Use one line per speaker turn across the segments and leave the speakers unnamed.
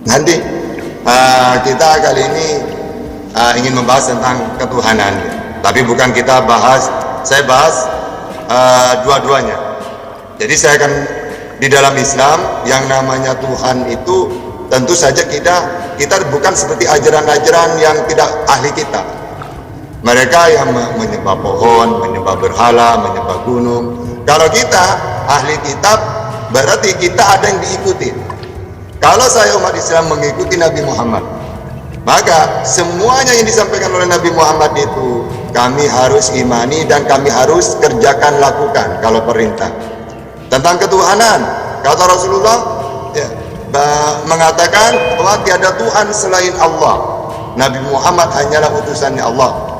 Nanti kita kali ini ingin membahas tentang ketuhanan, tapi bukan kita bahas, saya bahas dua-duanya. Jadi saya akan di dalam Islam yang namanya Tuhan itu tentu saja kita bukan seperti ajaran-ajaran yang tidak ahli kita. Mereka yang menyembah pohon, menyembah berhala, menyembah gunung. Kalau kita ahli kitab, berarti kita ada yang diikuti. Kalau saya umat Islam mengikuti Nabi Muhammad, maka semuanya yang disampaikan oleh Nabi Muhammad itu kami harus imani dan kami harus kerjakan, lakukan kalau perintah. Tentang ketuhanan, kata Rasulullah mengatakan bahwa tiada Tuhan selain Allah. Nabi Muhammad hanyalah utusannya Allah.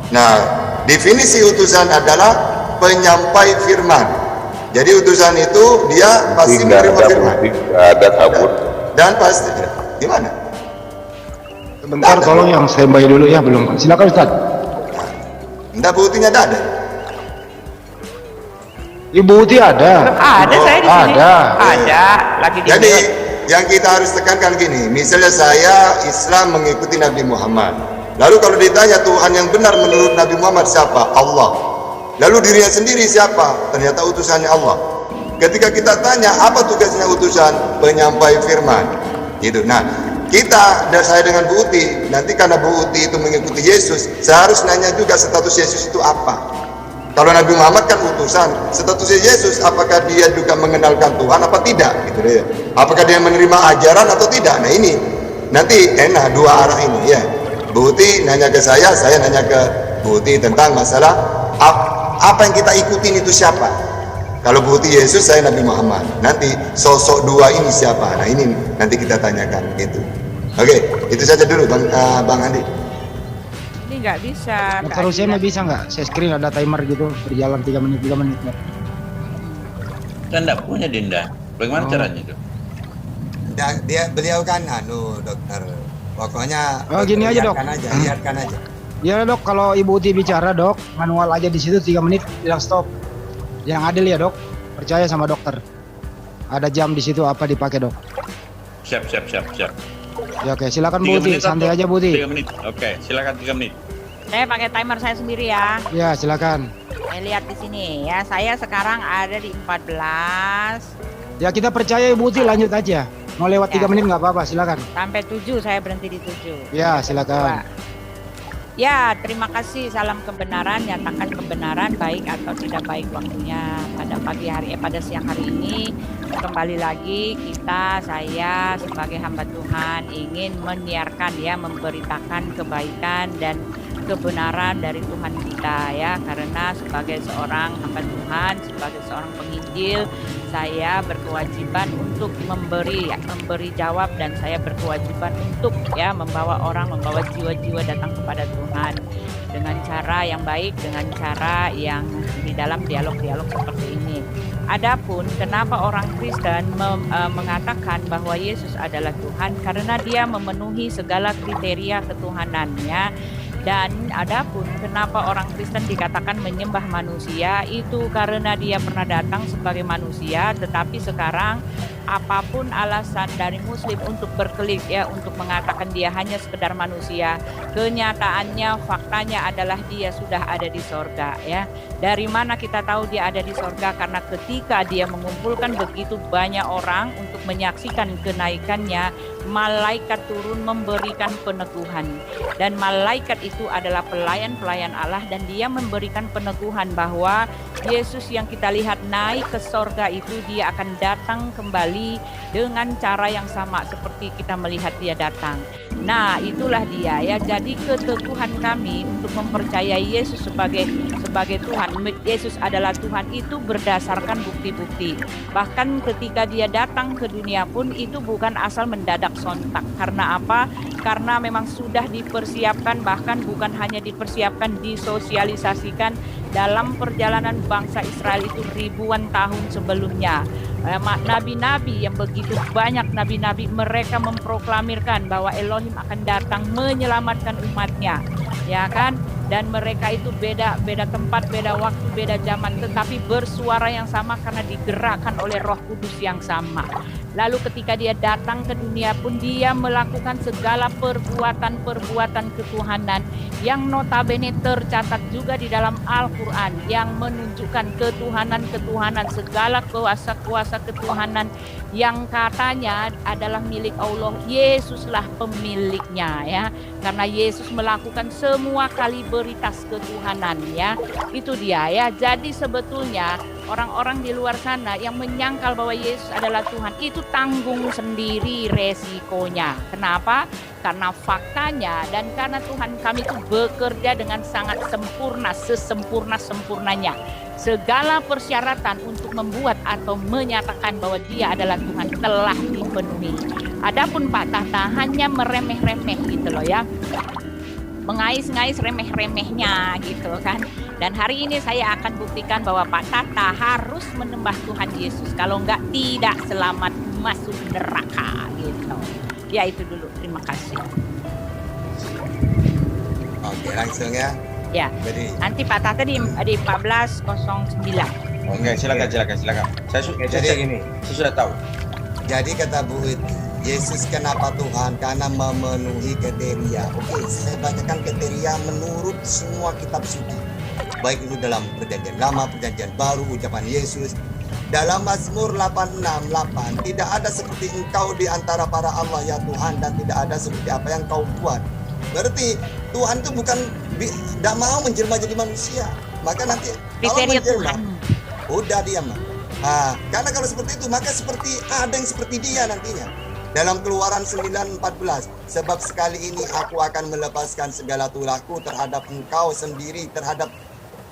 Nah, definisi utusan adalah penyampai firman. Jadi utusan itu dia pasti menerima firman.
Ada kabur.
Dan pasti gimana?
Sebentar, tolong yang saya bayar dulu ya, belum. Silakan Ustaz.
Enggak, buktinya ada.
Ibu Uti ada.
Ada saya di sini. Ada. Lagi di
Jadi yang kita harus tekankan gini, misalnya saya Islam mengikuti Nabi Muhammad. Lalu kalau ditanya Tuhan yang benar menurut Nabi Muhammad siapa? Allah. Lalu dirinya sendiri siapa? Ternyata utusannya Allah. Ketika kita tanya apa tugasnya utusan? Penyampai firman. Gitu. Nah, saya dengan Bu Uti, nanti karena Bu Uti itu mengikuti Yesus, saya harus nanya juga status Yesus itu apa. Kalau Nabi Muhammad kan utusan, statusnya Yesus apakah dia juga mengenalkan Tuhan apa tidak? Gitu deh. Apakah dia menerima ajaran atau tidak? Nah ini nanti enak dua arah ini ya. Bu Uti nanya ke saya nanya ke Bu Uti tentang masalah apa yang kita ikutin itu siapa. Kalau Bu Uti Yesus, saya Nabi Muhammad. Nanti sosok dua ini siapa? Nah ini nanti kita tanyakan gitu. Oke, itu saja dulu Bang Andi.
Ini nggak bisa.
Terus saya bisa nggak? Saya screen ada timer gitu berjalan 3 menit.
Kan enggak punya Dinda. Bagaimana caranya itu?
Beliau kan dokter. Pokoknya
gini aja dok.
Lihatkan aja.
Ya dok, kalau Ibu Uti bicara dok, manual aja di situ 3 menit bilang stop. Yang adil ya dok, percaya sama dokter. Ada jam di situ apa dipakai dok?
Siap.
Ya oke, silakan Bu Uti, santai aja Bu Uti.
3 menit. Oke, silakan 3 menit.
Saya pakai timer saya sendiri ya.
Ya silakan.
Saya lihat di sini ya. Saya sekarang ada di 14.
Ya kita percaya Ibu Uti, lanjut aja. Mau lewat 3 menit nggak apa-apa, silakan.
Sampai 7 saya berhenti di 7.
Ya silakan.
Ya, terima kasih. Salam kebenaran, nyatakan kebenaran baik atau tidak baik waktunya. Pada siang hari ini kembali lagi saya sebagai hamba Tuhan ingin menyiarkan ya, memberitakan kebaikan dan kebenaran dari Tuhan kita ya, karena sebagai seorang hamba Tuhan, sebagai seorang penginjil, saya berkewajiban untuk memberi jawab, dan saya berkewajiban untuk ya membawa jiwa-jiwa datang kepada Tuhan dengan cara yang baik, dengan cara yang di dalam dialog-dialog seperti ini. Adapun kenapa orang Kristen mengatakan bahwa Yesus adalah Tuhan, karena dia memenuhi segala kriteria ketuhanannya. Dan adapun kenapa orang Kristen dikatakan menyembah manusia, itu karena dia pernah datang sebagai manusia, tetapi sekarang apapun alasan dari Muslim untuk berkelit ya, untuk mengatakan dia hanya sekedar manusia, kenyataannya faktanya adalah dia sudah ada di sorga ya. Dari mana kita tahu dia ada di sorga? Karena ketika dia mengumpulkan begitu banyak orang untuk menyaksikan kenaikannya, malaikat turun memberikan peneguhan, dan malaikat itu adalah pelayan-pelayan Allah, dan dia memberikan peneguhan bahwa Yesus yang kita lihat naik ke sorga itu dia akan datang kembali dengan cara yang sama seperti kita melihat dia datang. Nah, itulah dia ya. Jadi keteguhan kami untuk mempercayai Yesus sebagai Tuhan, Yesus adalah Tuhan, itu berdasarkan bukti-bukti. Bahkan ketika dia datang ke dunia pun itu bukan asal mendadak sontak. Karena apa? Karena memang sudah dipersiapkan, bahkan bukan hanya dipersiapkan, disosialisasikan dalam perjalanan bangsa Israel itu ribuan tahun sebelumnya. Nabi-nabi yang begitu banyak nabi-nabi, mereka memproklamirkan bahwa Elohim akan datang menyelamatkan umatnya, ya kan? Dan mereka itu beda tempat, beda waktu, beda zaman, tetapi bersuara yang sama karena digerakkan oleh Roh Kudus yang sama. Lalu ketika dia datang ke dunia pun dia melakukan segala perbuatan ketuhanan yang notabene tercatat juga di dalam Al-Quran, yang menunjukkan ketuhanan, segala kuasa ketuhanan yang katanya adalah milik Allah. Yesuslah pemiliknya, ya, karena Yesus melakukan semua kaliberitas ketuhanan, ya. Itu dia, ya. Jadi sebetulnya orang-orang di luar sana yang menyangkal bahwa Yesus adalah Tuhan, itu tanggung sendiri resikonya. Kenapa? Karena faktanya dan karena Tuhan kami itu bekerja dengan sangat sempurna, sesempurna-sempurnanya. Segala persyaratan untuk membuat atau menyatakan bahwa dia adalah Tuhan telah dipenuhi. Adapun Pak Tahta hanya meremeh-remeh gitu loh, ya. Mengais-ngais remeh-remehnya gitu kan. Dan hari ini saya akan buktikan bahwa Pak Tahta harus menembah Tuhan Yesus. Kalau enggak, tidak selamat masuk neraka gitu. Ya itu dulu, terima kasih.
Oke, langsung ya.
Ya,
Jadi
nanti Pak Tahta di 1409.
Oke, silakan. Saya sudah tahu.
Jadi kata Bu itu, Yesus kenapa Tuhan? Karena memenuhi kriteria. Oke, saya bacakan kriteria menurut semua kitab suci. Baik itu dalam perjanjian lama, perjanjian baru, ucapan Yesus. Dalam Mazmur 86:8, tidak ada seperti engkau di antara para Allah ya Tuhan, dan tidak ada seperti apa yang kau buat. Berarti Tuhan itu bukan tidak mau menjelma jadi manusia. Maka nanti kalau menjelma, udah diam. Karena kalau seperti itu, maka seperti ada yang seperti dia nantinya. Dalam Keluaran 9:14, sebab sekali ini aku akan melepaskan segala tulahku terhadap engkau sendiri, terhadap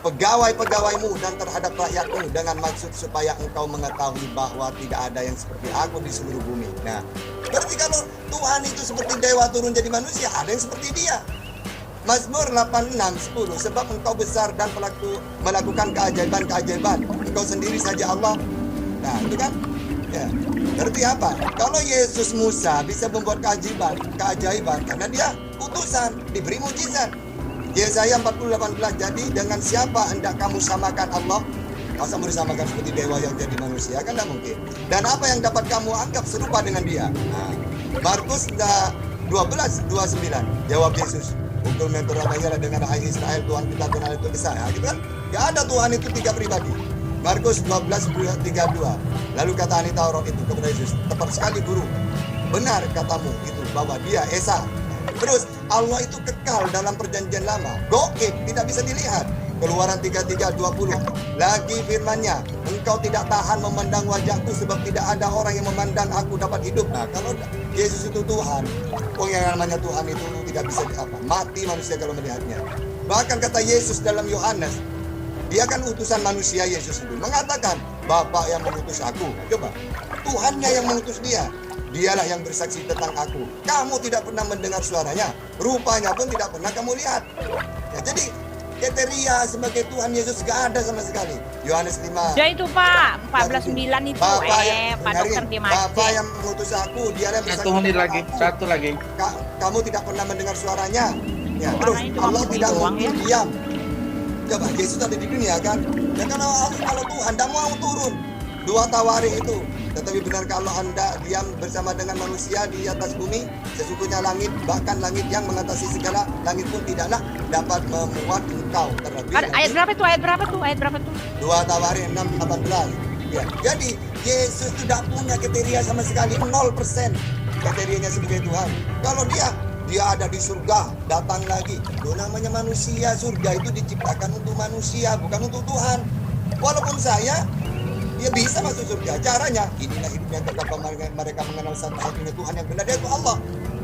pegawai-pegawaimu dan terhadap rakyatmu, dengan maksud supaya engkau mengetahui bahwa tidak ada yang seperti aku di seluruh bumi. Nah, berarti kalau Tuhan itu seperti dewa turun jadi manusia, ada yang seperti dia. Mazmur 86:10, sebab engkau besar dan melakukan keajaiban-keajaiban, engkau sendiri saja Allah. Nah, itu kan ya. Berarti apa? Kalau Yesus Musa bisa membuat keajaiban karena dia utusan, diberi mukjizat. Yesaya 40:18, jadi dengan siapa hendak kamu samakan Allah? Masa mau disamakan seperti dewa yang jadi manusia? Kan tidak mungkin. Dan apa yang dapat kamu anggap serupa dengan dia? Nah, Markus 12:29, jawab Yesus, hukum yang turunannya dengan hai Israel, Tuhan kita Tuhan itu Esa. Nah, gitu kan? Gak ada Tuhan itu tiga pribadi. Markus 12:32, lalu kata ahli Taurat itu kepada Yesus, tepat sekali guru, benar katamu itu bahwa dia Esa. Terus Allah itu kekal dalam perjanjian lama, goib, tidak bisa dilihat. Keluaran 33:20, lagi firman-Nya, engkau tidak tahan memandang wajahku sebab tidak ada orang yang memandang aku dapat hidup. Nah, kalau Yesus itu Tuhan, yang namanya Tuhan itu tidak bisa mati manusia kalau melihatnya. Bahkan kata Yesus dalam Yohanes, dia kan utusan manusia. Yesus itu mengatakan, Bapa yang mengutus aku. Coba, Tuhannya yang mengutus dia. Dialah yang bersaksi tentang aku. Kamu tidak pernah mendengar suaranya, rupanya pun tidak pernah kamu lihat. Ya, jadi kriteria sebagai Tuhan Yesus gak ada sama sekali. Yohanes 5.
Ya itu Pak, 14:9 itu. Pak dokter di
Bapa yang mengutus aku, dialah yang bersaksi.
Satu lagi.
Kamu tidak pernah mendengar suaranya. Ya, terus
itu
Allah
waktu
tidak
doang,
mungkin diam. Coba, Yesus ada di dunia kan? Dan kalau Tuhan tidak mau turun, 2 Tawarikh itu. Tetapi benarkah kalau Anda diam bersama dengan manusia di atas bumi? Sesungguhnya langit, bahkan langit yang mengatasi segala langit pun tidaklah dapat memuat engkau. Terlebih
ayat berapa tuh?
2 Tawarikh 6:18. Ya, jadi Yesus tidak punya kriteria sama sekali, 0% kriterianya sebagai Tuhan. Kalau dia ada di surga, datang lagi. Itu namanya manusia. Surga itu diciptakan untuk manusia, bukan untuk Tuhan. Walaupun dia bisa masuk surga. Caranya, inilah hidup yang kekal, mereka mengenal satu-satunya Tuhan yang benar, yaitu Allah.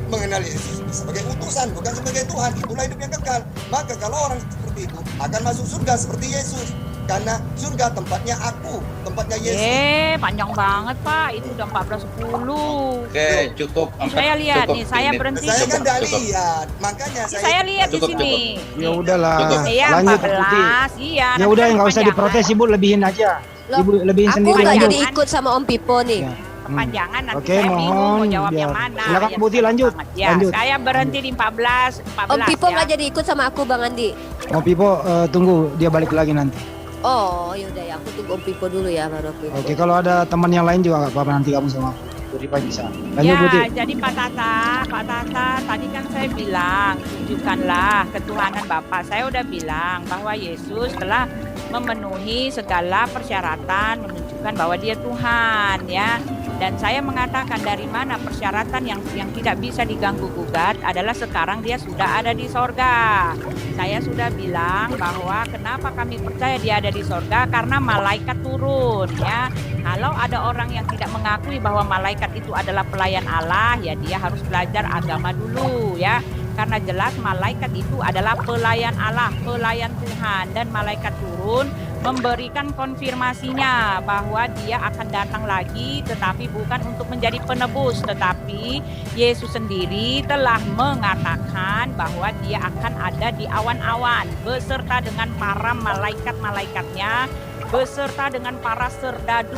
Mengenal Yesus sebagai utusan, bukan sebagai Tuhan. Itulah hidup yang kekal. Maka kalau orang seperti itu akan masuk surga seperti Yesus. Karena surga tempatnya aku, tempatnya Yesus.
Panjang banget Pak, itu udah 14:10.
Oke, cukup.
Saya lihat nih, saya berhenti.
Saya kan tidak lihat, makanya
saya lihat di sini.
Ya udahlah,
Iya,
lanjut
14. Iya.
Ya udah, nggak usah diprotes Ibu, lebihin aja.
Loh,
Ibu lebihin
aku
sendiri
nggak
lanjut.
jadi ikut sama Om Pipo nih.
Ya.
Kepanjangan nanti
Oke,
saya bingung mau
mohon
jawab yang
biar-
mana.
silakan
Ya,
Putih, lanjut.
banget. Ya,
Lanjut.
saya berhenti di 14
Om Pipo
ya.
nggak jadi ikut sama aku Bang Andi.
Mau Pipo tunggu dia balik lagi nanti.
Oh yaudah ya, aku tunggu Om Pipo dulu ya baru aku ikut.
Oke, kalau ada teman yang lain juga nggak apa-apa, nanti kamu sama Putih bisa. Lanjut
Ya,
Putih.
jadi Pak Tata, tadi kan saya bilang, tunjukkanlah ketuhanan Bapa. Saya udah bilang bahwa Yesus telah memenuhi segala persyaratan, menunjukkan bahwa Dia Tuhan, ya. Dan saya mengatakan dari mana persyaratan yang tidak bisa diganggu gugat adalah sekarang Dia sudah ada di sorga. Saya sudah bilang bahwa kenapa kami percaya Dia ada di sorga, karena malaikat turun, ya. Kalau ada orang yang tidak mengakui bahwa malaikat itu adalah pelayan Allah, ya dia harus belajar agama dulu, ya. Karena jelas malaikat itu adalah pelayan Allah, pelayan Tuhan, dan malaikat turun memberikan konfirmasinya bahwa dia akan datang lagi, tetapi bukan untuk menjadi penebus, tetapi Yesus sendiri telah mengatakan bahwa dia akan ada di awan-awan beserta dengan para malaikat-malaikatnya, beserta dengan para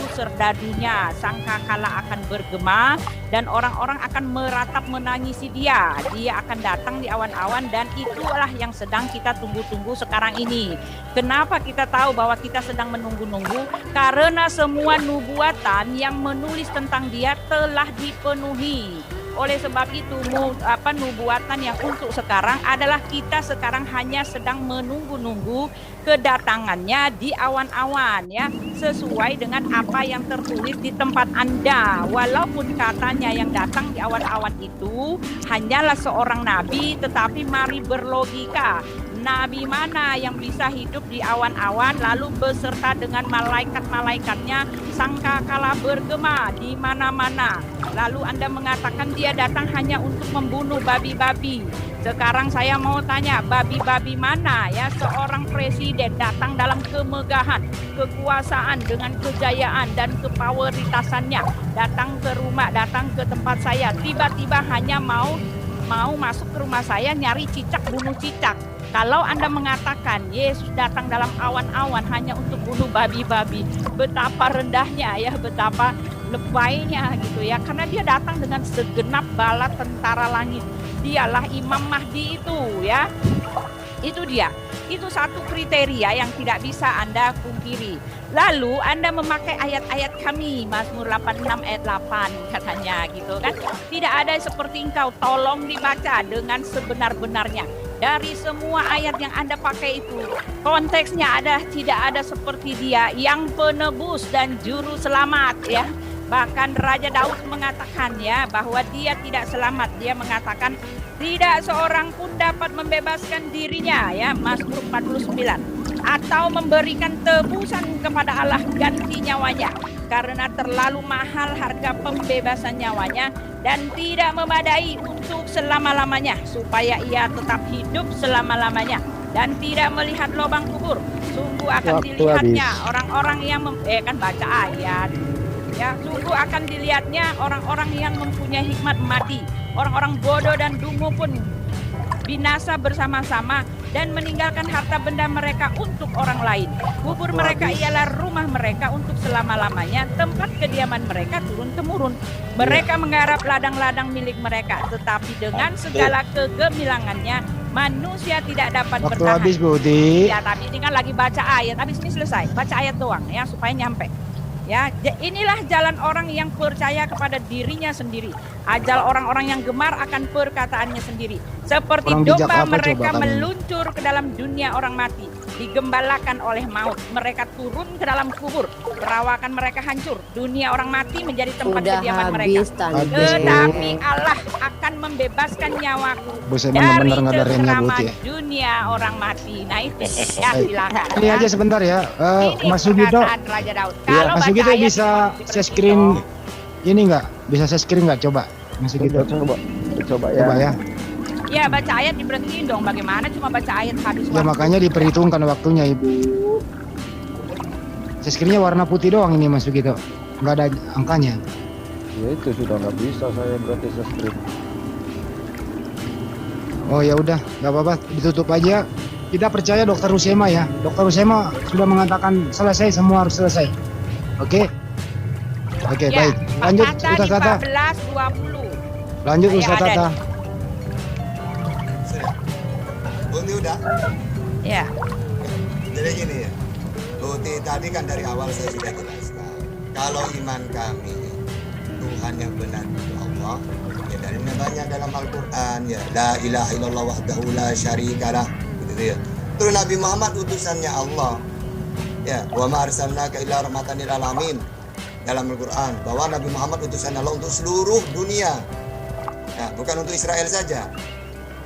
serdadu-serdadunya. Sangkakala akan bergema dan orang-orang akan meratap menangisi dia. Dia akan datang di awan-awan, dan itulah yang sedang kita tunggu-tunggu sekarang ini. Kenapa kita tahu bahwa kita sedang menunggu-nunggu? Karena semua nubuatan yang menulis tentang dia telah dipenuhi. Oleh sebab itu nubuatan yang untuk sekarang adalah kita sekarang hanya sedang menunggu-nunggu kedatangannya di awan-awan, ya, sesuai dengan apa yang tertulis di tempat Anda. Walaupun katanya yang datang di awan-awan itu hanyalah seorang nabi, tetapi mari berlogika. Nabi mana yang bisa hidup di awan-awan lalu beserta dengan malaikat-malaikatnya sangkakala bergema di mana-mana. Lalu Anda mengatakan dia datang hanya untuk membunuh babi-babi. Sekarang saya mau tanya, babi-babi mana ya seorang presiden datang dalam kemegahan, kekuasaan dengan kejayaan dan kepaweritasanya, datang ke rumah, datang ke tempat saya, tiba-tiba hanya mau masuk ke rumah saya nyari cicak, bunuh cicak. Kalau Anda mengatakan Yesus datang dalam awan-awan hanya untuk bunuh babi-babi, betapa rendahnya ya, betapa lebaynya gitu ya. Karena dia datang dengan segenap bala tentara langit. Dialah Imam Mahdi itu ya. Itu dia. Itu satu kriteria yang tidak bisa Anda pungkiri. Lalu Anda memakai ayat-ayat kami, Mazmur 86 ayat 8 katanya gitu kan. Tidak ada seperti engkau, tolong dibaca dengan sebenar-benarnya. Dari semua ayat yang Anda pakai itu, konteksnya tidak ada seperti dia yang penebus dan juru selamat ya. Bahkan Raja Daud mengatakan ya bahwa dia tidak selamat. Dia mengatakan tidak seorang pun dapat membebaskan dirinya ya, Mazmur 49. Atau memberikan tebusan kepada Allah ganti nyawanya, karena terlalu mahal harga pembebasan nyawanya dan tidak memadai untuk selama-lamanya, supaya ia tetap hidup selama-lamanya dan tidak melihat lubang kubur. Sungguh akan dilihatnya orang-orang yang kan baca ayat ya, sungguh akan dilihatnya orang-orang yang mempunyai hikmat mati, orang-orang bodoh dan dungu pun binasa bersama-sama dan meninggalkan harta benda mereka untuk orang lain. Kubur mereka ialah rumah mereka untuk selama-lamanya, tempat kediaman mereka turun-temurun. Mereka menggarap ladang-ladang milik mereka, tetapi dengan segala kegemilangannya manusia tidak dapat
Waktu
bertahan.
habis Budi.
Ya, tapi ini kan lagi baca ayat, habis ini selesai. Baca ayat doang ya supaya nyampe. Ya, inilah jalan orang yang percaya kepada dirinya sendiri. Ajal orang-orang yang gemar akan perkataannya sendiri. Seperti
Orang bijak
domba
apa
mereka
coba kalian?
meluncur ke dalam dunia orang mati, digembalakan oleh maut. Mereka turun ke dalam kubur, perawakan mereka hancur. Dunia orang mati menjadi tempat
Udah
kediaman mereka.
habis tadi.
Tetapi Allah akan membebaskan nyawaku
Buset,
dari
bener-bener nggak ada remnya
cengkraman
Budi ya.
dunia orang mati. Nah itu ya, silakan.
Ini
ya.
aja sebentar ya.
Ini
Mas Sugito,
perkataan Raja Daud.
ya,
Kalau
Mas
baca
Sugito
ayat
bisa
itu
share screen ini nggak? Bisa share screen nggak? Coba Mas Sugito.
Coba
Coba ya.
Ya baca ayat diberhentiin dong. Bagaimana cuma baca ayat habis
Ya
waktu?
makanya diperhitungkan waktunya Ibu. Share screen-nya warna putih doang ini Mas Sugito. Nggak ada angkanya.
Ya itu sudah nggak bisa saya berarti screen.
Oh ya udah, nggak apa-apa, ditutup aja. Kita percaya Dokter Rusema ya. Dokter Rusema sudah mengatakan selesai, semua harus selesai. Oke. Oke,
Ya,
baik.
Pak
Lanjut
Tata
Ustaz
di
Tata.
14.20.
Lanjut
Saya
Ustaz
ada
Tata.
nih.
Sudah. Bukti udah.
Ya,
Jadi gini ya, bukti tadi kan dari awal saya sudah jelaskan. Kalau iman kami Tuhan yang benar itu Allah, ya dari namanya dalam Al-Quran ya la ilaha illallah wahdahu la syarikalah, gitu ya. Terus Nabi Muhammad utusannya Allah, ya wa ma arsalnaka illa rahmatan lil alamin dalam Al-Quran, bahwa Nabi Muhammad utusan Allah untuk seluruh dunia, nah bukan untuk Israel saja.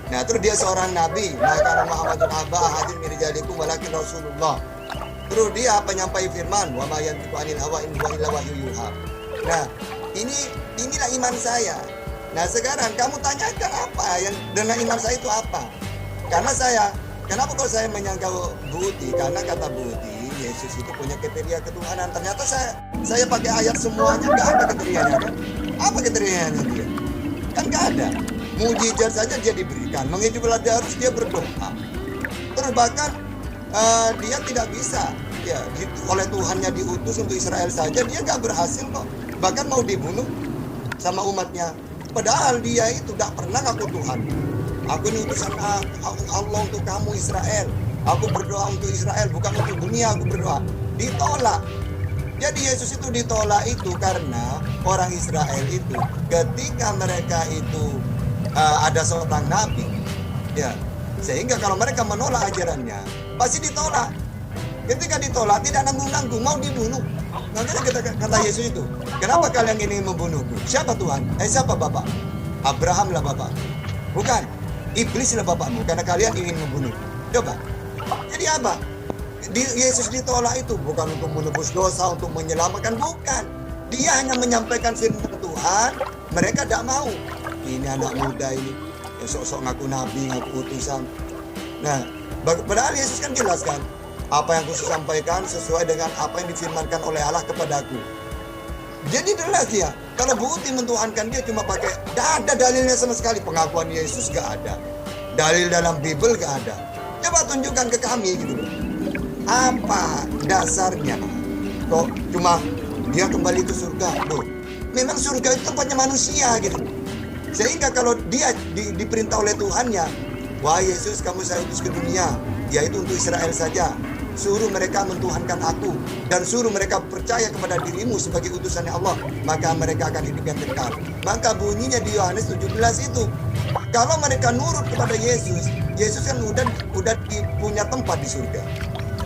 Nah terus dia seorang nabi, maka Muhammadun abba ahadin min rijalikum walakin Rasulullah. Terus dia penyampai firman, wa ma yantiqu anil hawa in huwa illa wahyu yuha. Nah, inilah iman saya. Nah, sekarang kamu tanyakan apa yang dengan iman saya itu apa? Karena kenapa kalau saya menyangka Bukti? Karena kata Bukti, Yesus itu punya kriteria ketuhanan. Ternyata saya pakai ayat semuanya nggak ada kriterianya kan? Apa kriterianya dia? Kan nggak ada. Mujizat saja dia diberikan, menghidupkan Lazarus dia berdoa. Terus bahkan dia tidak bisa, ya oleh Tuhannya diutus untuk Israel saja dia nggak berhasil kok. Bahkan mau dibunuh sama umatnya. Padahal dia itu tidak pernah ngaku Tuhan. Aku ini utusan Allah untuk kamu Israel. Aku berdoa untuk Israel, bukan untuk dunia aku berdoa. Ditolak. Jadi Yesus itu ditolak itu karena orang Israel itu ketika mereka itu ada seorang nabi, ya sehingga kalau mereka menolak ajarannya pasti ditolak. Ketika ditolak tidak nanggung-nanggung mau dibunuh. Makanya kata Yesus itu, kenapa kalian ini membunuhku? Siapa Tuhan? Siapa Bapak? Abraham lah Bapak. Bukan, iblis lah bapakmu karena kalian ingin membunuh. Coba. Jadi apa? Yesus ditolak itu bukan untuk menebus dosa, untuk menyelamatkan, bukan. Dia hanya menyampaikan firman Tuhan, mereka tidak mau. Ini anak muda ini, yang sok-sok ngaku nabi, ngaku utusan. Nah, padahal Yesus kan jelaskan, apa yang aku sampaikan sesuai dengan apa yang difirmankan oleh Allah kepadaku. Jadi jelas dia, kalau Bukti mentuhankan dia cuma pakai, tidak ada dalilnya sama sekali. Pengakuan Yesus gak ada, dalil dalam Bible gak ada. Coba tunjukkan ke kami gitu. Apa dasarnya? Kok cuma dia kembali ke surga? Loh, memang surga itu tempatnya manusia gitu. Sehingga kalau dia diperintah oleh Tuhannya, wah Yesus kamu saya utus ke dunia, yaitu untuk Israel saja. Suruh mereka mentuhankan aku dan suruh mereka percaya kepada dirimu sebagai utusannya Allah, maka mereka akan hidup yang kekal. Maka bunyinya di Yohanes 17 itu, kalau mereka nurut kepada Yesus, Yesus kan udah punya tempat di surga.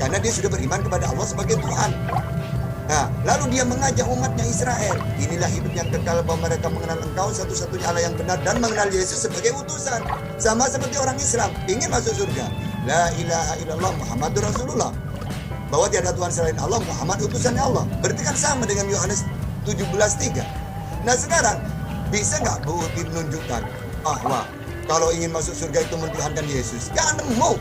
Karena dia sudah beriman kepada Allah sebagai Tuhan. Nah, lalu dia mengajak umatnya Israel, inilah hidup yang kekal, bahwa mereka mengenal Engkau satu-satunya Allah yang benar dan mengenal Yesus sebagai utusan. Sama seperti orang Islam ingin masuk surga, la ilaha illallah Muhammadur Rasulullah, bahwa tiada Tuhan selain Allah, Muhammad utusannya Allah. Berarti kan sama dengan Yohanes 17:3. Nah sekarang bisa nggak Bukti menunjukkan bahwa kalau ingin masuk surga itu mentuhankan Yesus? Gak nemu.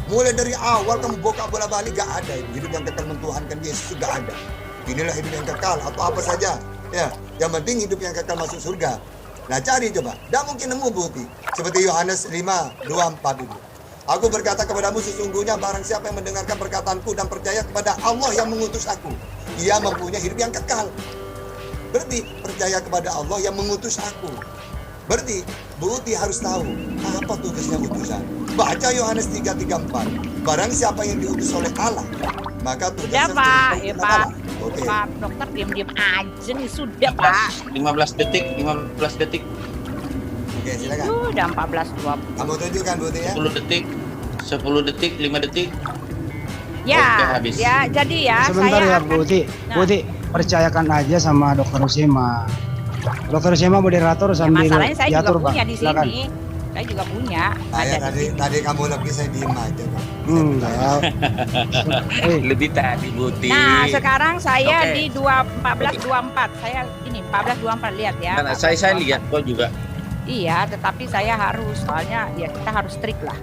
Mulai dari awal kamu bola balik gak ada itu. Hidup yang kekal mentuhankan Yesus gak ada. Inilah hidup yang kekal atau apa saja. Ya, yang penting hidup yang kekal masuk surga. Nah cari coba. Tidak mungkin nemu Bukti. Seperti Yohanes 5:24 itu. Aku berkata kepadamu sesungguhnya barang siapa yang mendengarkan perkataanku dan percaya kepada Allah yang mengutus aku, ia mempunyai hidup yang kekal. Berarti percaya kepada Allah yang mengutus aku. Berarti Bukti harus tahu apa tugasnya utusan. Baca Yohanes 3:34. Barang siapa yang diutus oleh Allah, maka tugasnya
sudah Pak, ya Pak.
Oke.
Pak dokter diam-diam aja nih, sudah Pak.
15 detik.
Oke, silakan.
Sudah 14.20.
Kamu tunjukkan Bukti ya.
10 detik, 5 detik.
Ya,
Oke, habis.
ya jadi ya
Sebentar
saya
ya
akan,
Bukti.
Nah.
Bukti, percayakan aja sama Dokter Usema. Dokter Usema moderator
Ya,
sambil
masalahnya saya juga
diatur, Pak.
punya di
Silakan.
sini. Saya juga punya.
Saya
Ada di sini.
tadi kamu lebih saya diem aja Pak.
Enggak.
Lebih tadi Bukti.
Nah, sekarang saya
Oke.
di 14.24. Saya ini 14.24 lihat ya.
Nah, saya lihat kok juga.
Iya, tetapi saya harus, soalnya ya kita harus strict lah.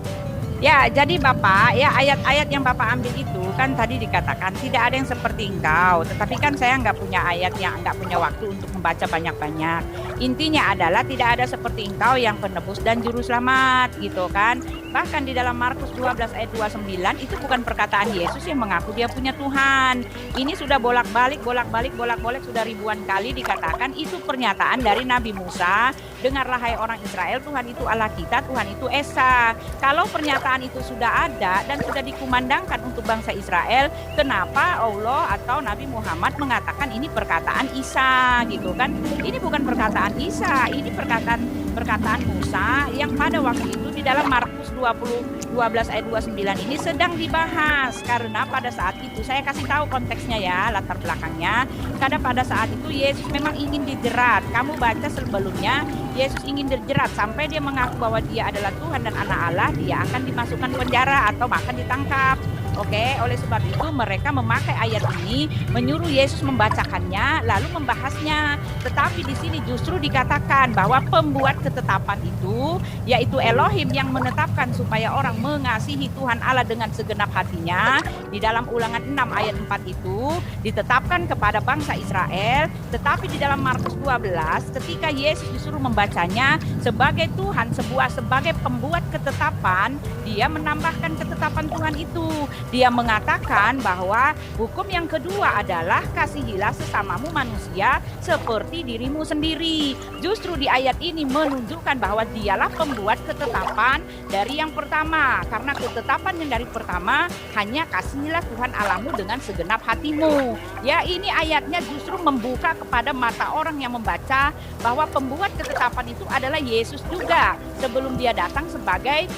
Ya, jadi Bapak, ya ayat-ayat yang Bapak ambil itu kan tadi dikatakan tidak ada yang seperti engkau. Tetapi kan saya nggak punya ayat yang nggak punya waktu untuk membaca banyak-banyak. Intinya adalah tidak ada seperti engkau yang penebus dan juru selamat gitu kan. Bahkan di dalam Markus 12 ayat 29 itu bukan perkataan Yesus yang mengaku dia punya Tuhan. Ini sudah bolak-balik sudah ribuan kali dikatakan itu pernyataan dari Nabi Musa. Dengarlah hai orang Israel, Tuhan itu Allah kita, Tuhan itu Esa. Kalau pernyataan itu sudah ada dan sudah dikumandangkan untuk bangsa Israel, kenapa Allah atau Nabi Muhammad mengatakan ini perkataan Isa gitu kan? Ini bukan perkataan Isa, ini perkataan Musa yang pada waktu itu di dalam Markus 12 ayat 29 ini sedang dibahas, karena pada saat itu saya kasih tahu konteksnya ya, latar belakangnya. Karena pada saat itu Yesus memang ingin dijerat. Kamu baca sebelumnya, Yesus ingin dijerat sampai dia mengaku bahwa dia adalah Tuhan dan anak Allah, dia akan dimasukkan penjara atau bahkan ditangkap. Oke, oleh sebab itu mereka memakai ayat ini, menyuruh Yesus membacakannya, lalu membahasnya. Tetapi di sini justru dikatakan bahwa pembuat ketetapan itu, yaitu Elohim yang menetapkan supaya orang mengasihi Tuhan Allah dengan segenap hatinya. Di dalam Ulangan 6 ayat 4 itu ditetapkan kepada bangsa Israel. Tetapi di dalam Markus 12, ketika Yesus disuruh membacanya sebagai Tuhan, sebagai pembuat ketetapan, dia menambahkan ketetapan Tuhan itu. Dia mengatakan bahwa hukum yang kedua adalah kasihilah sesamamu manusia seperti dirimu sendiri. Justru di ayat ini menunjukkan bahwa dialah pembuat ketetapan dari yang pertama. Karena ketetapan yang dari pertama hanya kasihilah Tuhan Allahmu dengan segenap hatimu. Ya, ini ayatnya justru membuka kepada mata orang yang membaca bahwa pembuat ketetapan itu adalah Yesus juga. Sebelum dia datang sebagai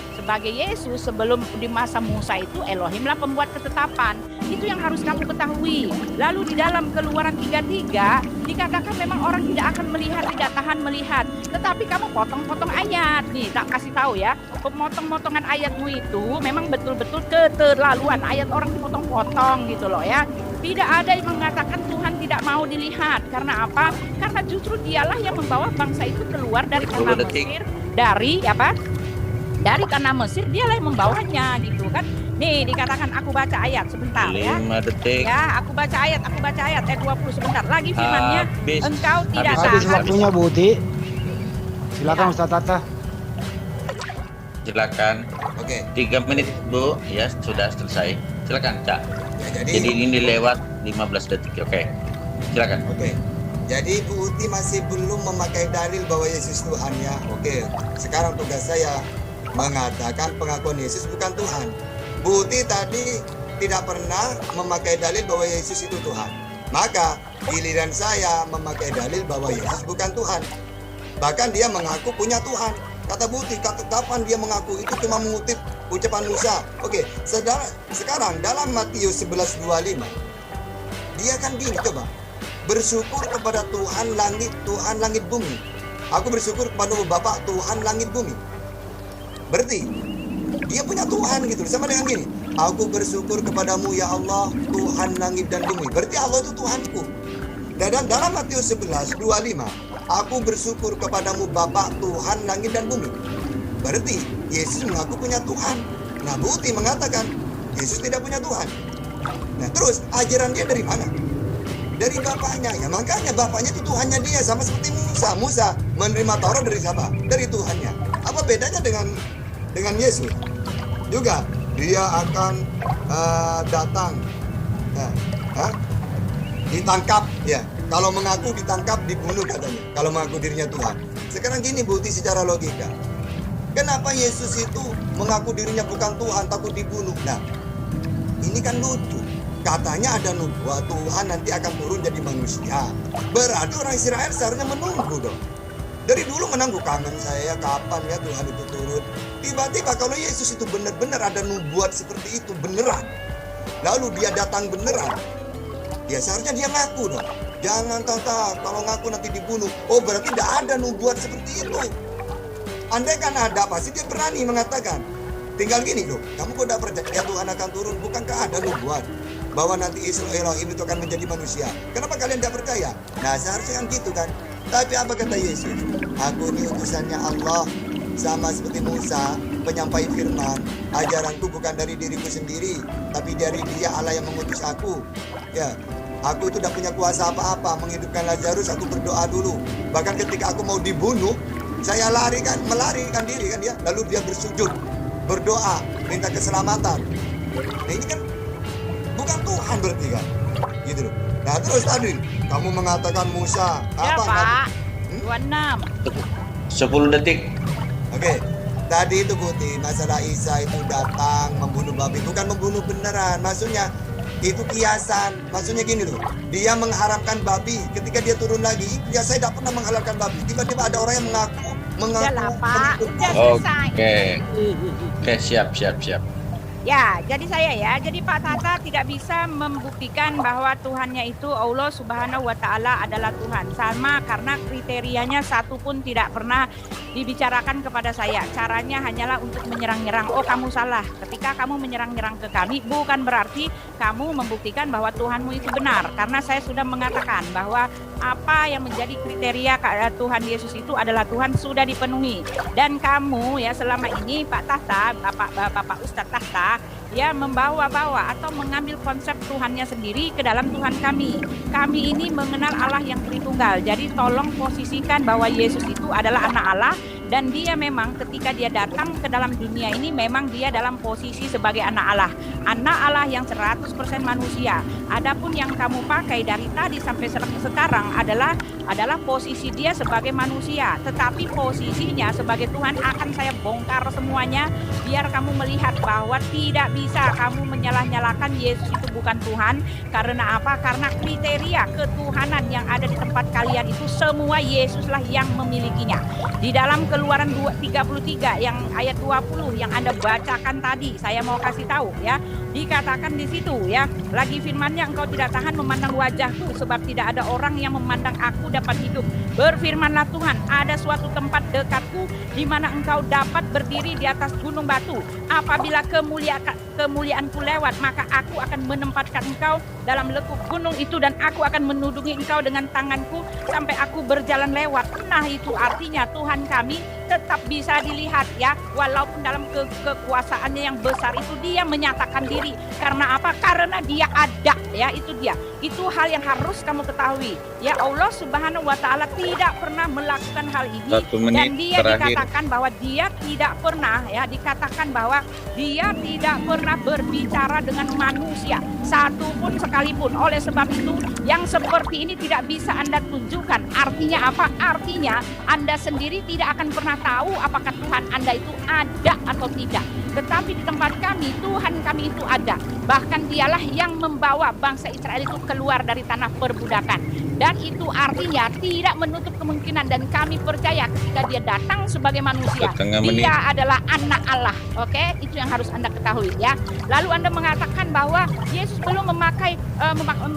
Yesus, sebelum di masa Musa itu Elohim lah pembuat ketetapan. Itu yang harus kamu ketahui. Lalu di dalam Keluaran 33 dikatakan memang orang tidak akan melihat, tidak tahan melihat. Tetapi kamu potong-potong ayat. Nih, tak kasih tahu ya. Pemotong-motongan ayatmu itu memang betul-betul keterlaluan. Ayat orang dipotong-potong gitu loh ya. Tidak ada yang mengatakan Tuhan tidak mau dilihat. Karena apa? Karena justru dialah yang membawa bangsa itu keluar dari tanah Mesir. Dari tanah Mesir, dialah yang membawanya gitu kan. Nih dikatakan, aku baca ayat sebentar ya.
5 detik.
Ya, aku baca ayat ayat 20 sebentar lagi firman-Nya. Engkau tidak
Habis
tahan.
waktunya Bu Uti. Silakan
Ya.
Ustaz Tata.
Silakan.
Oke.
3 menit Bu, ya sudah selesai. Silakan Cak.
Ya,
Jadi ini lewat 15 detik. Oke. Silakan.
Oke. Jadi Bu Uti masih belum memakai dalil bahwa Yesus Tuhan ya. Oke. Sekarang tugas saya mengatakan pengakuan Yesus bukan Tuhan. Bu Uti tadi tidak pernah memakai dalil bahwa Yesus itu Tuhan. Maka giliran saya memakai dalil bahwa Yesus bukan Tuhan. Bahkan dia mengaku punya Tuhan. Kata Bu Uti, kapan dia mengaku? Itu cuma mengutip ucapan Musa. Oke, sekarang dalam Matius 11:25 dia kan gini, coba. Bersyukur kepada Tuhan langit bumi. Aku bersyukur kepada Bapa Tuhan langit bumi. Berarti dia punya Tuhan gitu. Sama dengan gini, aku bersyukur kepadamu ya Allah, Tuhan langit dan bumi. Berarti Allah itu Tuhanku. Dan dalam Matius 11:25, aku bersyukur kepadamu Bapa Tuhan langit dan bumi. Berarti Yesus mengaku punya Tuhan. Nah, Bu Uti mengatakan Yesus tidak punya Tuhan. Nah, terus ajaran dia dari mana? Dari bapaknya. Ya makanya bapaknya itu Tuhannya dia, sama seperti Musa. Musa menerima Taurat dari siapa? Dari Tuhannya. Apa bedanya dengan Yesus? Juga dia akan datang ditangkap ya. Kalau mengaku ditangkap, dibunuh katanya. Kalau mengaku dirinya Tuhan. Sekarang gini Bu Uti, secara logika. Kenapa Yesus itu mengaku dirinya bukan Tuhan, takut dibunuh? Nah, ini kan lucu. Katanya ada nubuat Tuhan nanti akan turun jadi manusia. Berarti orang Israel seharusnya menunggu dong. Dari dulu menunggu, kangen saya kapan ya Tuhan itu turun. Tiba-tiba kalau Yesus itu benar-benar ada nubuat seperti itu beneran, lalu dia datang beneran, ya seharusnya dia ngaku dong. Jangan tahu kalau ngaku nanti dibunuh. Oh berarti tidak ada nubuat seperti itu. Andai kan ada, pasti dia berani mengatakan. Tinggal gini loh, kamu kok tidak percaya Tuhan akan turun? Bukankah ada nubuat bahwa nanti Elohim itu akan menjadi manusia? Kenapa kalian tidak percaya? Nah seharusnya kan gitu kan. Tapi apa kata Yesus? Aku ini utusannya Allah, sama seperti Musa. penyampai firman, ajaranku bukan dari diriku sendiri, tapi dari Dia Allah yang mengutus aku. Ya, aku itu tidak punya kuasa apa-apa menghidupkan Lazarus. Aku berdoa dulu. Bahkan ketika aku mau dibunuh, saya melarikan diri kan dia. Lalu dia bersujud, berdoa, minta keselamatan. Nah, ini kan bukan Tuhan berarti kan, gitu loh. Nah terus tadi kamu mengatakan Musa
Ya
apa?
Pak, 26.
10 detik.
Oke, tadi itu Putih, masalah Isa itu datang membunuh babi, bukan membunuh beneran. Maksudnya itu kiasan. Maksudnya gini loh, dia mengharamkan babi. Ketika dia turun lagi, ya saya tidak pernah menghalalkan babi. Tiba-tiba ada orang yang mengaku.
Udah lah Pak, udah selesai.
Oke, siap.
Ya, jadi Pak Tata tidak bisa membuktikan bahwa Tuhannya itu Allah Subhanahu wa Ta'ala adalah Tuhan. Sama karena kriterianya satu pun tidak pernah dibicarakan kepada saya. Caranya hanyalah untuk menyerang-nyerang. Oh, kamu salah. Ketika kamu menyerang-nyerang ke kami, bukan berarti kamu membuktikan bahwa Tuhanmu itu benar. Karena saya sudah mengatakan bahwa apa yang menjadi kriteria Tuhan Yesus itu adalah Tuhan sudah dipenuhi. Dan kamu ya selama ini Pak Tahta, Bapak Ustadz Tahta, ya membawa-bawa atau mengambil konsep Tuhannya sendiri ke dalam Tuhan kami. Kami ini mengenal Allah yang Tritunggal. Jadi tolong posisikan bahwa Yesus itu adalah anak Allah dan dia memang ketika dia datang ke dalam dunia ini memang dia dalam posisi sebagai anak Allah. Anak Allah yang 100% manusia. Adapun yang kamu pakai dari tadi sampai sekarang adalah posisi dia sebagai manusia. Tetapi posisinya sebagai Tuhan akan saya bongkar semuanya biar kamu melihat bahwa tidak bisa kamu menyalah-nyalakan Yesus itu bukan Tuhan. Karena apa? Karena kriteria ketuhanan yang ada di tempat kalian itu semua Yesuslah yang memilikinya. Di dalam Keluaran 33 yang ayat 20 yang Anda bacakan tadi, saya mau kasih tahu ya. Dikatakan di situ ya, lagi firman-Nya, engkau tidak tahan memandang wajahku sebab tidak ada orang yang memandang aku dapat hidup. Berfirmanlah Tuhan, ada suatu tempat dekatku di mana engkau dapat berdiri di atas gunung batu. Apabila kemuliaanku lewat, maka aku akan menempatkan engkau dalam lekuk gunung itu dan aku akan menudungi engkau dengan tanganku sampai aku berjalan lewat. Nah, itu artinya Tuhan kami tetap bisa dilihat ya, walaupun dalam kekuasaannya yang besar itu dia menyatakan diri. Karena apa? Karena dia ada ya, itu dia. Itu hal yang harus kamu ketahui. Ya, Allah Subhanahu wa Ta'ala tidak pernah melakukan hal ini dan dia dikatakan bahwa dia tidak pernah ya, dikatakan bahwa dia tidak pernah berbicara dengan manusia satu pun sekalipun. Oleh sebab itu yang seperti ini tidak bisa Anda tunjukkan. Artinya apa? Artinya Anda sendiri tidak akan pernah tahu apakah Tuhan Anda itu ada atau tidak. Tetapi di tempat kami, Tuhan kami itu ada. Bahkan dialah yang membawa bangsa Israel itu keluar dari tanah perbudakan. Dan itu artinya tidak menutup kemungkinan dan kami percaya ketika dia datang sebagai manusia, dia adalah anak Allah. Oke, itu yang harus Anda ketahui ya. Lalu Anda mengatakan bahwa Yesus belum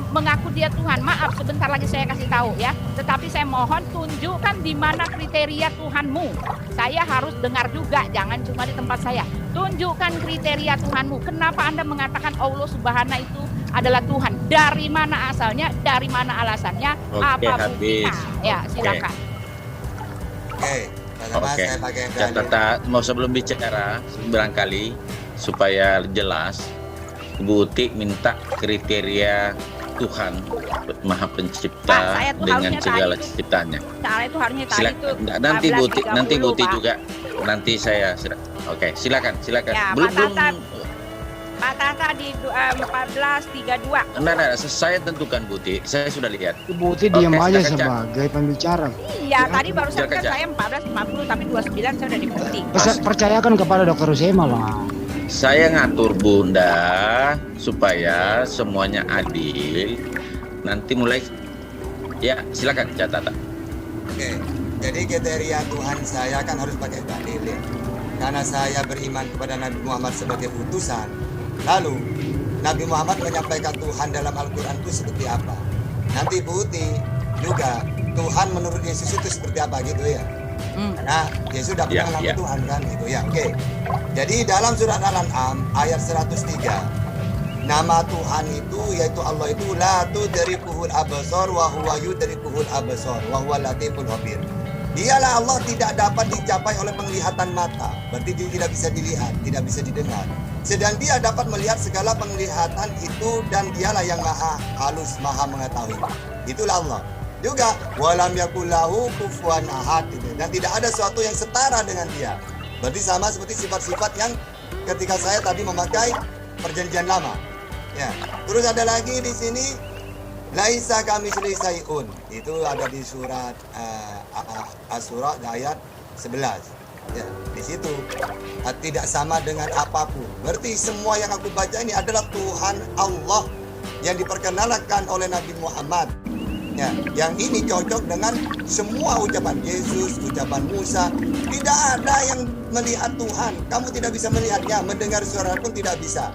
mengaku dia Tuhan. Maaf, sebentar lagi saya kasih tahu ya. Tetapi saya mohon tunjukkan di mana kriteria Tuhanmu. Saya harus dengar juga, jangan cuma di tempat saya. Tunjukkan kriteria Tuhanmu. Kenapa Anda mengatakan Allah Subhanahu itu adalah Tuhan? Dari mana asalnya? Dari mana alasannya? Apa buktinya? Ya, silakan.
Oke. Saya pakai
Catatan mau sebelum bicara barangkali supaya jelas, Bu Uti minta kriteria Tuhan Maha Pencipta dengan segala ciptanya.
Itu harusnya
tadi itu nanti Bu Uti juga nanti saya oke, silakan.
Ya, belum Pak Tata di 14:32.
Nah, saya tentukan Bu Uti. Saya sudah lihat.
Bu Uti diam aja sebagai pembicara.
Iya, tadi baru saja saya 14:50 tapi 29 saya udah diputi.
Percayakan kepada Dokter Rusema, Bang.
Saya ngatur Bunda supaya semuanya adil. Nanti mulai ya, silakan catat.
Oke. Jadi kriteria Tuhan saya kan harus pakai dalil ya. Karena saya beriman kepada Nabi Muhammad sebagai utusan. Lalu Nabi Muhammad menyampaikan Tuhan dalam Al-Quran itu seperti apa. Nanti Bu Uti juga Tuhan menurut Yesus itu seperti apa gitu ya. Karena Yesus sudah pernah mengaku Tuhan kan gitu ya. Oke. Jadi dalam surat Al-An'am ayat 103, nama Tuhan itu yaitu Allah itu la tudrikuhul absar wa huwa yudrikuhul absar wa huwa latiful khabir. Dialah Allah tidak dapat dicapai oleh penglihatan mata. Berarti dia tidak bisa dilihat, tidak bisa didengar. Sedang dia dapat melihat segala penglihatan itu dan dialah yang maha halus, maha mengetahui. Itulah Allah. Juga walam yakullahu kufuwan ahad gitu. Dan tidak ada sesuatu yang setara dengan dia. Berarti sama seperti sifat-sifat yang ketika saya tadi memakai perjanjian lama. Ya. Terus ada lagi di sini laisa kamitslihi syai'un. Itu ada di surat As-Surah ayat 11. Ya, di situ tidak sama dengan apapun. Berarti semua yang aku baca ini adalah Tuhan Allah yang diperkenalkan oleh Nabi Muhammad. Ya, yang ini cocok dengan semua ucapan Yesus, ucapan Musa. Tidak ada yang melihat Tuhan. Kamu tidak bisa melihatnya, mendengar suara pun tidak bisa.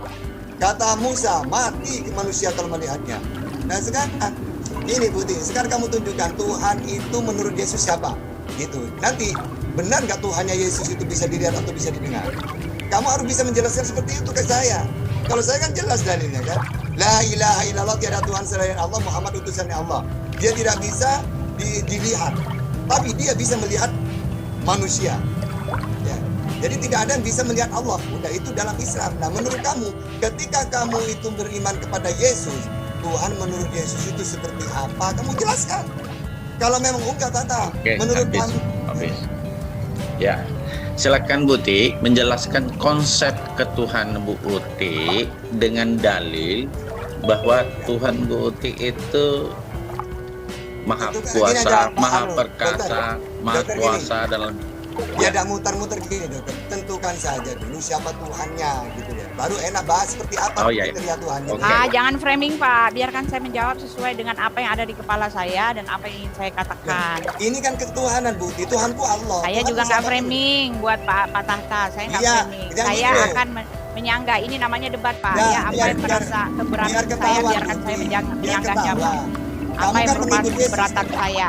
Kata Musa, mati manusia kalau melihatnya. Nah sekarang, ini Putih, sekarang kamu tunjukkan Tuhan itu menurut Yesus siapa? Gitu. Nanti, benar nggak Tuhannya Yesus itu bisa dilihat atau bisa didengar? Kamu harus bisa menjelaskan seperti itu ke saya. Kalau saya kan jelas dalilnya kan. La ilaha illallah, tiada Tuhan selain Allah, Muhammad utusannya Allah. Dia tidak bisa dilihat, tapi dia bisa melihat manusia. Ya. Jadi tidak ada yang bisa melihat Allah. Udah itu dalam Islam. Nah menurut kamu, ketika kamu itu beriman kepada Yesus, Tuhan menurut Yesus itu seperti apa? Kamu jelaskan. Kalau memang enggak tata, menurut kamu.
Habis. Ya, silakan Buti menjelaskan konsep ketuhanan Bu Uti dengan dalil bahwa Tuhan Bu Uti itu Maha Kuasa, Maha Perkasa, Maha Kuasa dalam.
Ya tidak muter-muter gini dokter. Tentukan saja dulu siapa Tuhannya gitu ya. Baru enak bahas seperti apa kriteria Tuhannya.
Okay.
Jangan framing Pak, biarkan saya menjawab sesuai dengan apa yang ada di kepala saya dan apa yang ingin saya katakan.
Ya, ini kan ketuhanan Bu, Tuhanku Allah.
Saya Tuhan juga nggak framing buat Pak Tahta, saya nggak framing. Saya gitu akan menyangga, ini namanya debat Pak. Ya, apa yang merasa keberatan saya, biarkan saya menyangga jawab. Apa yang merupakan keberatan saya,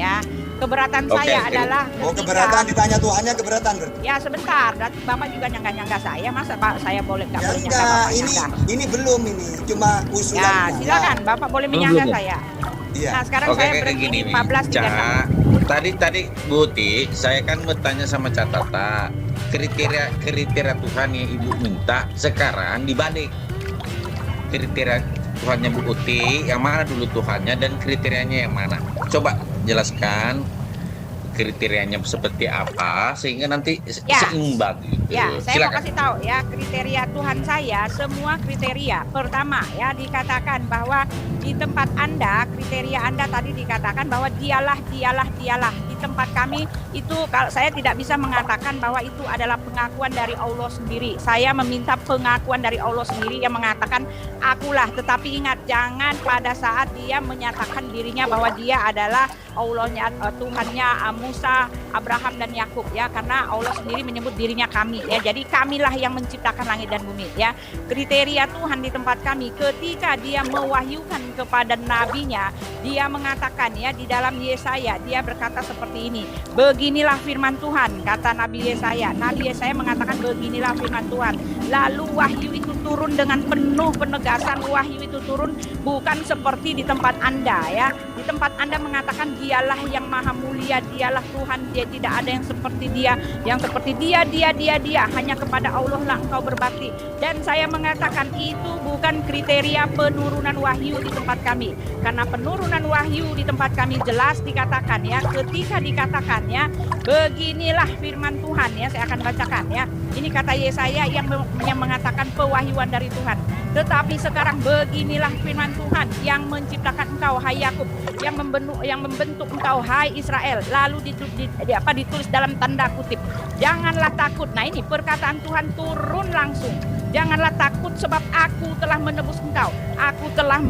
ya. Keberatan saya adalah
keberatan ditanya Tuhannya keberatan berarti.
Ya sebentar, berarti Bapak juga nyangga-nyangga saya, masa Pak saya boleh nggak boleh nyangga Bapak nyangga?
Ini belum, ini cuma usulan.
Ya silakan Bapak boleh menyangga saya.
Iya.
Nah sekarang saya berhenti 14.36.
Tadi Buti, saya kan bertanya sama Catata kriteria Tuhan yang Ibu minta sekarang dibalik. Kriteria Tuhannya Bu Uti, yang mana dulu Tuhannya dan kriterianya yang mana? Coba jelaskan kriterianya seperti apa sehingga nanti seimbang gitu.
Ya, saya mau kasih tahu ya kriteria Tuhan saya, semua kriteria. Pertama ya dikatakan bahwa di tempat Anda, kriteria Anda tadi dikatakan bahwa dialah. Di tempat kami itu kalau saya tidak bisa mengatakan bahwa itu adalah pengakuan dari Allah sendiri. Saya meminta pengakuan dari Allah sendiri yang mengatakan akulah. Tetapi ingat, jangan pada saat dia menyatakan dirinya bahwa dia adalah Allahnya, Tuhannya Musa, Abraham dan Yakub ya, karena Allah sendiri menyebut dirinya kami ya. Jadi kamilah yang menciptakan langit dan bumi ya. Kriteria Tuhan di tempat kami ketika dia mewahyukan kepada nabinya, dia mengatakan ya di dalam Yesaya, dia berkata seperti ini, beginilah firman Tuhan, kata Nabi Yesaya. Nabi Yesaya mengatakan beginilah firman Tuhan. Lalu wahyu itu turun dengan penuh penegasan. Wahyu itu turun bukan seperti di tempat Anda ya. Di tempat Anda mengatakan dialah yang maha mulia, dialah Tuhan, dia tidak ada yang seperti dia, yang seperti dia, hanya kepada Allah lah engkau berbakti. Dan saya mengatakan itu bukan kriteria penurunan wahyu di tempat kami, karena penurunan wahyu di tempat kami jelas dikatakan ya, ketika dikatakan ya, beginilah firman Tuhan ya, saya akan bacakan ya. Ini kata Yesaya yang mengatakan pewahyuan dari Tuhan. Tetapi sekarang beginilah firman Tuhan yang menciptakan engkau hai Yakub, yang membentuk engkau hai Israel. Lalu ditulis dalam tanda kutip, janganlah takut. Nah ini perkataan Tuhan turun langsung. Janganlah takut sebab aku telah menebus engkau. Aku telah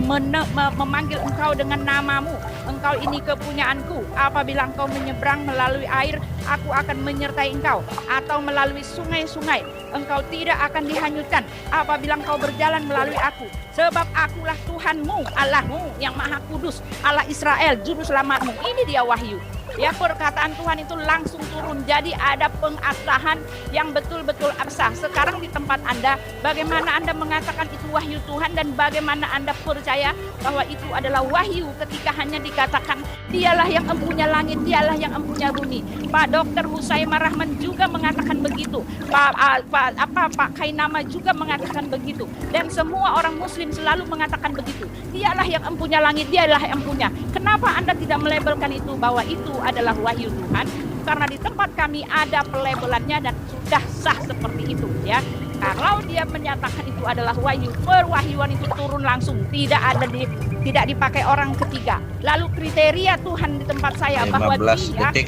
memanggil engkau dengan namamu. Engkau ini kepunyaanku. Apabila engkau menyeberang melalui air, aku akan menyertai engkau. Atau melalui sungai-sungai, engkau tidak akan dihanyutkan. Apabila engkau berjalan melalui aku. Sebab akulah Tuhanmu, Allahmu yang maha kudus, Allah Israel, juru selamatmu. Ini dia wahyu. Ya, perkataan Tuhan itu langsung turun. Jadi ada pengabsahan yang betul-betul absah. Sekarang di tempat Anda, bagaimana Anda mengatakan itu wahyu Tuhan dan bagaimana Anda percaya bahwa itu adalah wahyu ketika hanya dikatakan Dialah yang empunya langit, dialah yang empunya bumi. Pak Dr. Husaimah Rahman juga mengatakan begitu. Pak Kainama juga mengatakan begitu. Dan semua orang muslim selalu mengatakan begitu. Dialah yang empunya langit, dialah yang empunya. Kenapa Anda tidak melabelkan itu bahwa itu adalah wahyu Tuhan? Karena di tempat kami ada pelabelannya dan sudah sah seperti itu, ya. Kalau dia menyatakan itu adalah wahyu, perwahyuan itu turun langsung, tidak dipakai orang ketiga. Lalu kriteria Tuhan di tempat saya bahwa
15
dia,
detik.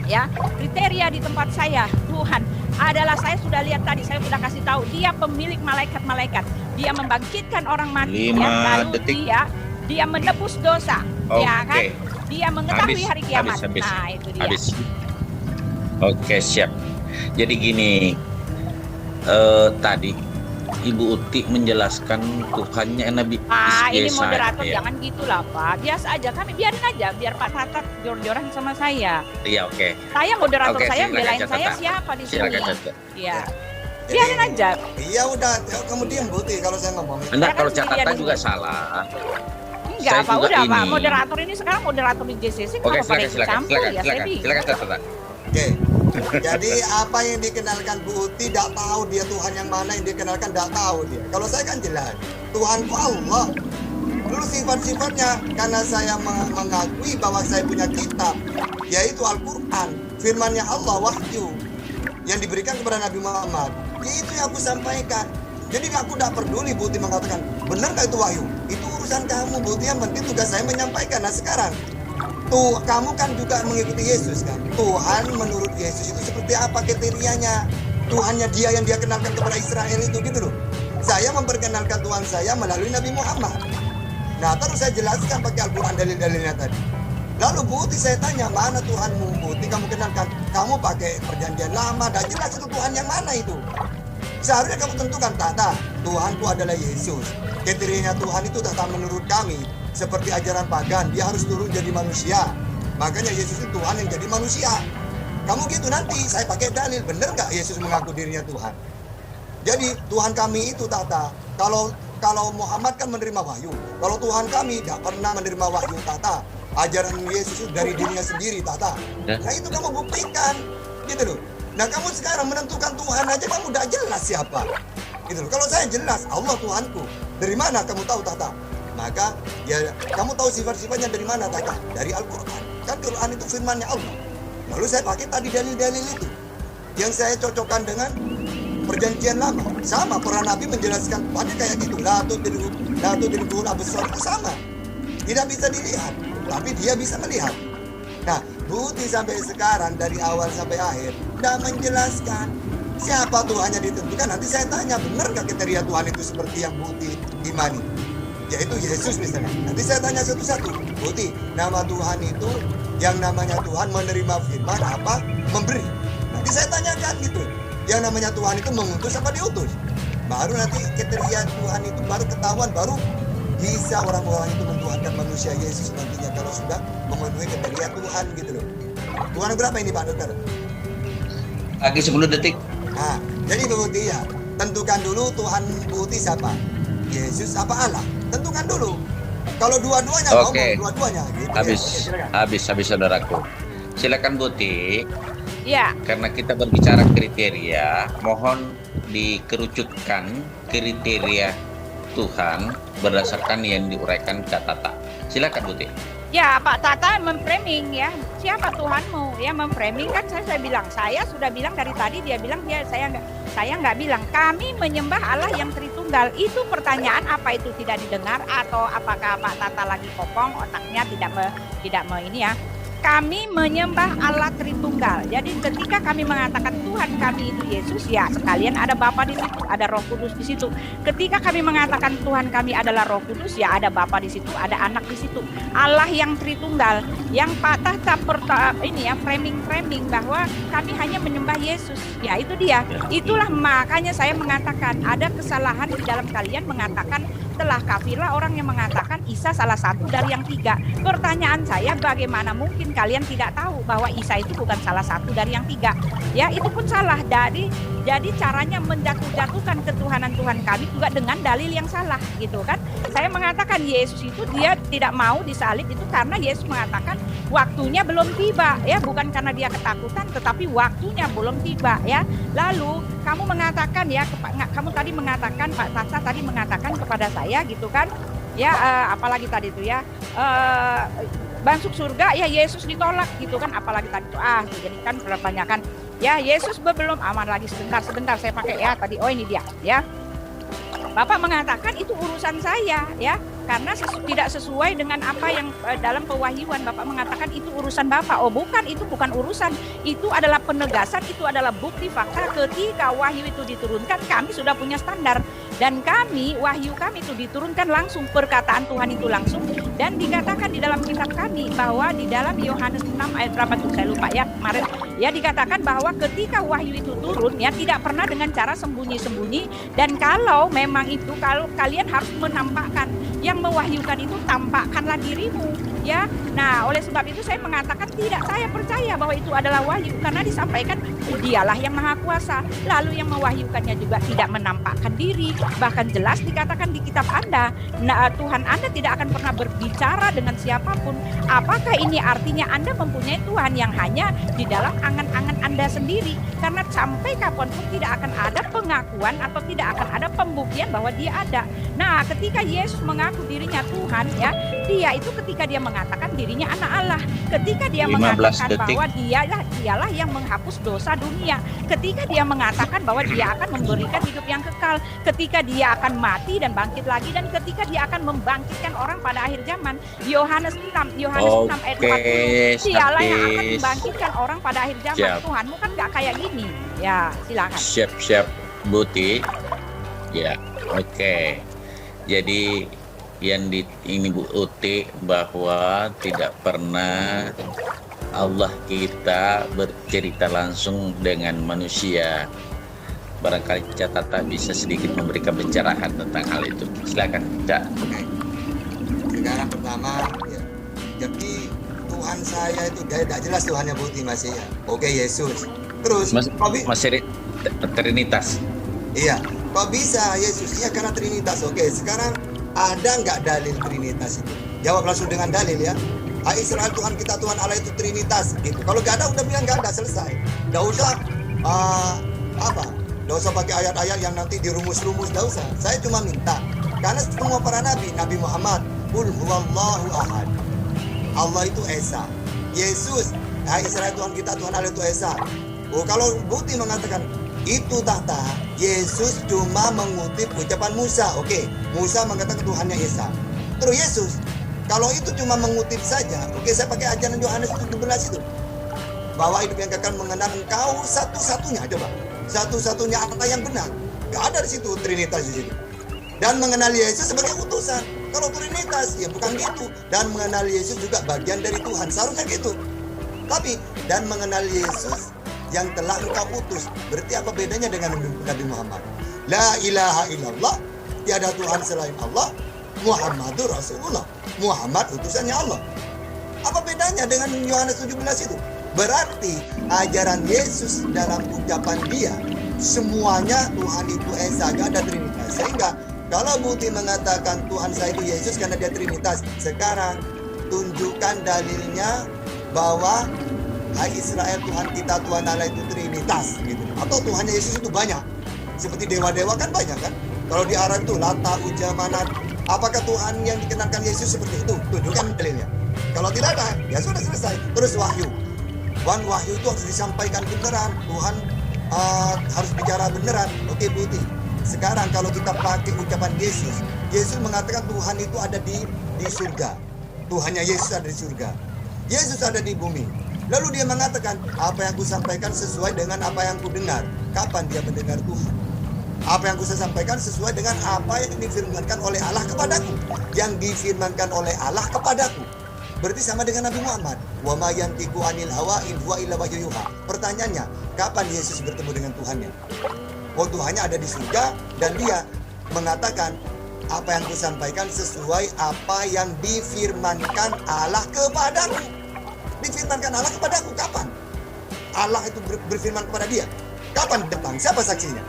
ya, kriteria di tempat saya Tuhan adalah, saya sudah lihat tadi, saya sudah kasih tahu, dia pemilik malaikat-malaikat, dia membangkitkan orang mati,
5
ya, lalu
detik.
dia menebus dosa, ya kan?
Oke.
Dia mengetahui hari kiamat.
Habis.
Nah, itu dia.
Habis. Oke, siap. Jadi gini, tadi Ibu Uti menjelaskan Tuhannya Nabi
Ini
Yesaya.
moderator jangan gitulah Pak. Biasa aja, kami biarin aja, biar Pak Tata jor-joran sama saya.
Iya, oke.
Saya moderator,
Oke,
saya
silakan,
belain
Cak
saya
Tata.
siapa di sini.
Silakan, Cak.
Iya. Biarin aja.
Iya udah, kamu diam Buti kalau saya ngomong.
Enggak,
Silakan
kalau
sendirian
catatan
dulu.
juga salah.
Enggak,
Saya
Pak,
juga
udah Pak.
ini.
Moderator ini sekarang moderator di JCC,
Oke,
kenapa pada
silakan,
ikut campur ya? Saya bingung.
silakan, Cak Tata.
Oke. Jadi apa yang dikenalkan Bu Uti tidak tahu dia Tuhan yang mana yang dikenalkan, tidak tahu dia. Kalau saya kan jelas, Tuhanku Allah. Dulu sifat-sifatnya, karena saya mengakui bahwa saya punya kitab, yaitu Al-Quran, firmannya Allah, wahyu yang diberikan kepada Nabi Muhammad. Itu yang aku sampaikan. Jadi aku tidak peduli Bu Uti mengatakan benar nggak itu wahyu. Itu urusan kamu Bu Uti, yang penting tugas saya menyampaikan. Nah sekarang tuh kamu kan juga mengikuti Yesus kan. Tuhan menurut Yesus itu seperti apa kriterianya? Tuhannya dia yang dia kenalkan kepada Israel itu gitu loh. Saya memperkenalkan Tuhan saya melalui Nabi Muhammad. Nah terus saya jelaskan pakai Al-Quran dalil-dalilnya tadi. Lalu Bu Uti saya tanya, mana Tuhanmu Bu Uti kamu kenalkan? Kamu pakai perjanjian lama, dan jelas itu Tuhan yang mana itu? Seharusnya kamu tentukan, Tata, Tuhanku adalah Yesus. Kriterianya Tuhan itu Tata menurut kami seperti ajaran pagan, dia harus turun jadi manusia. Makanya Yesus itu Tuhan yang jadi manusia. Kamu gitu nanti saya pakai dalil, bener nggak Yesus mengaku dirinya Tuhan? Jadi Tuhan kami itu Tata, kalau Muhammad kan menerima wahyu, kalau Tuhan kami tidak pernah menerima wahyu Tata. Ajaran Yesus itu dari dirinya sendiri Tata. Nah itu kamu buktikan, gitu loh. Nah kamu sekarang menentukan Tuhan aja kamu udah jelas siapa, gitu loh. Kalau saya jelas Allah Tuhanku, dari mana kamu tahu Tata? Maka ya kamu tahu sifat-sifatnya dari mana Tata? Dari Al-Quran. Kan Quran itu firmannya Allah. Lalu saya pakai tadi dalil-dalil itu yang saya cocokkan dengan perjanjian lama. Sama, para nabi menjelaskan Tuhannya kayak gitu. La tudrikul absar itu sama. Tidak bisa dilihat, tapi dia bisa melihat. Nah, Bu Uti sampai sekarang dari awal sampai akhir tidak menjelaskan siapa Tuhannya ditentukan. Nanti saya tanya, benar nggak kriteria Tuhan itu seperti yang Bu Uti imani? Yaitu Yesus misalnya. Nanti saya tanya satu-satu, Bu Uti, nama Tuhan itu yang namanya Tuhan menerima firman apa? Memberi. Nanti saya tanyakan gitu. Yang namanya Tuhan itu mengutus apa diutus? Baru nanti kriteria Tuhan itu baru ketahuan, baru bisa orang-orang itu mentuhankan manusia Yesus nantinya kalau sudah memenuhi kriteria Tuhan gitu loh. Tuhan berapa ini Pak Dokter?
Lagi 10 detik.
Nah, jadi Bu Uti ya, tentukan dulu Tuhan Bu Uti siapa? Yesus apa Allah? Tentukan dulu. Kalau dua-duanya
Oke.
ngomong dua-duanya gitu.
Habis,
Ya.
habis saudaraku. Silakan Bu Uti.
Ya,
Karena kita berbicara kriteria, mohon dikerucutkan kriteria Tuhan berdasarkan yang diuraikan Kak Tata. Silakan Bu Uti.
ya Pak Tata memframing ya. Siapa Tuhanmu? Ya memframing kan saya bilang. Saya sudah bilang dari tadi, dia bilang saya nggak bilang. Kami menyembah Allah yang Tritunggal. Itu pertanyaan apa itu tidak didengar atau apakah Pak Tata lagi kopong otaknya tidak mau ini ya. Kami menyembah Allah Tritunggal. Jadi ketika kami mengatakan Tuhan kami itu Yesus, ya sekalian ada Bapa di situ, ada Roh Kudus di situ. Ketika kami mengatakan Tuhan kami adalah Roh Kudus, ya ada Bapa di situ, ada Anak di situ. Allah yang Tritunggal, yang Pak Tata ini ya framing bahwa kami hanya menyembah Yesus. Ya itu dia. Itulah makanya saya mengatakan ada kesalahan di dalam kalian mengatakan telah kafirlah orang yang mengatakan Isa salah satu dari yang 3. Pertanyaan saya, bagaimana mungkin kalian tidak tahu bahwa Isa itu bukan salah satu dari yang 3? Ya itu pun salah. Dari Jadi caranya menjatuh-jatuhkan ketuhanan Tuhan kami juga dengan dalil yang salah gitu kan. Saya mengatakan Yesus itu dia tidak mau disalib itu karena Yesus mengatakan waktunya belum tiba ya, bukan karena dia ketakutan tetapi waktunya belum tiba ya. Lalu kamu mengatakan ya, kamu tadi mengatakan Pak Tata tadi mengatakan kepada saya gitu kan. Ya apalagi tadi itu ya masuk surga ya Yesus ditolak gitu kan, apalagi tadi itu jadi kan kebanyakan ya Yesus belum aman lagi, sebentar saya pakai ya tadi, oh ini dia ya. Bapak mengatakan itu urusan saya ya, karena tidak sesuai dengan apa yang dalam pewahyuan. Bapak mengatakan itu urusan Bapak. Oh bukan, itu bukan urusan. Itu adalah penegasan, itu adalah bukti fakta ketika wahyu itu diturunkan, kami sudah punya standar. Dan kami, wahyu kami itu diturunkan langsung, perkataan Tuhan itu langsung. Dan dikatakan di dalam kitab kami bahwa di dalam Yohanes 6 ayat berapa tuh, saya lupa ya kemarin. Ya dikatakan bahwa ketika wahyu itu turun ya tidak pernah dengan cara sembunyi-sembunyi. Dan kalau memang itu, kalau kalian harus menampakkan, yang mewahyukan itu tampakkanlah dirimu ya. Nah oleh sebab itu saya mengatakan tidak, saya percaya bahwa itu adalah wahyu karena disampaikan dialah yang maha kuasa. Lalu yang mewahyukannya juga tidak menampakkan diri, bahkan jelas dikatakan di kitab Anda, nah, Tuhan Anda tidak akan pernah berbicara dengan siapapun. Apakah ini artinya Anda mempunyai Tuhan yang hanya di dalam angan-angan Anda sendiri? Karena sampai kapanpun tidak akan ada pengakuan atau tidak akan ada pembuktian bahwa dia ada. Nah ketika Yesus mengaku dirinya Tuhan ya, dia itu ketika dia mengatakan dirinya anak Allah, ketika dia mengatakan bahwa dialah yang menghapus dosa dunia, ketika dia mengatakan bahwa dia akan memberikan hidup yang kekal, ketika dia akan mati dan bangkit lagi, dan ketika dia akan membangkitkan orang pada akhir zaman. Yohanes 6 ayat 40, dialah yang akan membangkitkan orang pada akhir zaman. Siap. Tuhanmu kan gak kayak gini ya. Silakan.
Siap Buti ya. Oke. Jadi yang ini Bu Uti bahwa tidak pernah Allah kita bercerita langsung dengan manusia. Barangkali Catata bisa sedikit memberikan pencerahan tentang hal itu. Silakan, Cak.
Oke. Sekarang pertama ya, jadi Tuhan saya itu tidak jelas Tuhannya Buti masih ya. Oke Yesus. Terus
masih Trinitas.
Iya, kok bisa Yesus? Iya karena Trinitas. Oke, sekarang ada nggak dalil Trinitas itu? Jawab langsung dengan dalil ya. Israel Tuhan kita Tuhan Allah itu Trinitas gitu. Kalau nggak ada udah bilang nggak ada, selesai. Nggak usah nggak usah pakai ayat-ayat yang nanti dirumus-rumus, nggak usah. Saya cuma minta karena semua para Nabi Muhammad, qul huwallahu ahad. Allah itu Esa. Yesus, Israel Tuhan kita Tuhan Allah itu Esa. Oh kalau Buti mengatakan itu tahta, Yesus cuma mengutip ucapan Musa. Oke, Musa mengatakan Tuhannya Esa. Terus Yesus, kalau itu cuma mengutip saja, oke saya pakai ajaran Yohanes 17 itu. Bahwa hidup yang kekal mengenal engkau satu-satunya, coba. Satu-satunya apa yang benar. Gak ada di situ Trinitas di situ. Dan mengenal Yesus sebagai utusan. Kalau Trinitas ya bukan gitu. Dan mengenal Yesus juga bagian dari Tuhan, seharusnya gitu. Tapi dan mengenal Yesus yang telah engkau utus. Berarti apa bedanya dengan Nabi Muhammad? La ilaha illallah, tiada Tuhan selain Allah, Muhammadur Rasulullah. Muhammad utusannya Allah. Apa bedanya dengan Yohanes 17 itu? Berarti ajaran Yesus dalam ucapan dia semuanya Tuhan itu Esa, gak ada Trinitas. Sehingga kalau Buti mengatakan Tuhan saya itu Yesus karena dia Trinitas, sekarang tunjukkan dalilnya bahwa Hai Israel Tuhan kita Tuhan Allah itu Trinitas gitu. Atau Tuhannya Yesus itu banyak. Seperti dewa-dewa kan banyak kan. Kalau di Arab itu Lata, Uja, Manat. Apakah Tuhan yang dikenalkan Yesus seperti itu? Tunjukkan dalilnya. Kalau tidak ada, ya sudah selesai. Terus wahyu. Wahyu itu harus disampaikan beneran. Tuhan harus bicara beneran. Oke Buti. Sekarang kalau kita pakai ucapan Yesus, Yesus mengatakan Tuhan itu ada di surga. Tuhannya Yesus ada di surga. Yesus ada di bumi. Lalu dia mengatakan, apa yang kusampaikan sesuai dengan apa yang kudengar. Kapan dia mendengar Tuhan? Apa yang saya sampaikan sesuai dengan apa yang difirmankan oleh Allah kepadaku. Yang difirmankan oleh Allah kepadaku. Berarti sama dengan Nabi Muhammad. Wa ma yantiqu anil hawa in huwa illa wahyu yuha. Pertanyaannya, kapan Yesus bertemu dengan Tuhannya? Oh, Tuhannya ada di surga dan dia mengatakan apa yang kusampaikan sesuai apa yang difirmankan Allah kepadaku. Difirmankan Allah kepadaku kapan? Allah itu berfirman kepada dia. Kapan datang? Siapa saksinya?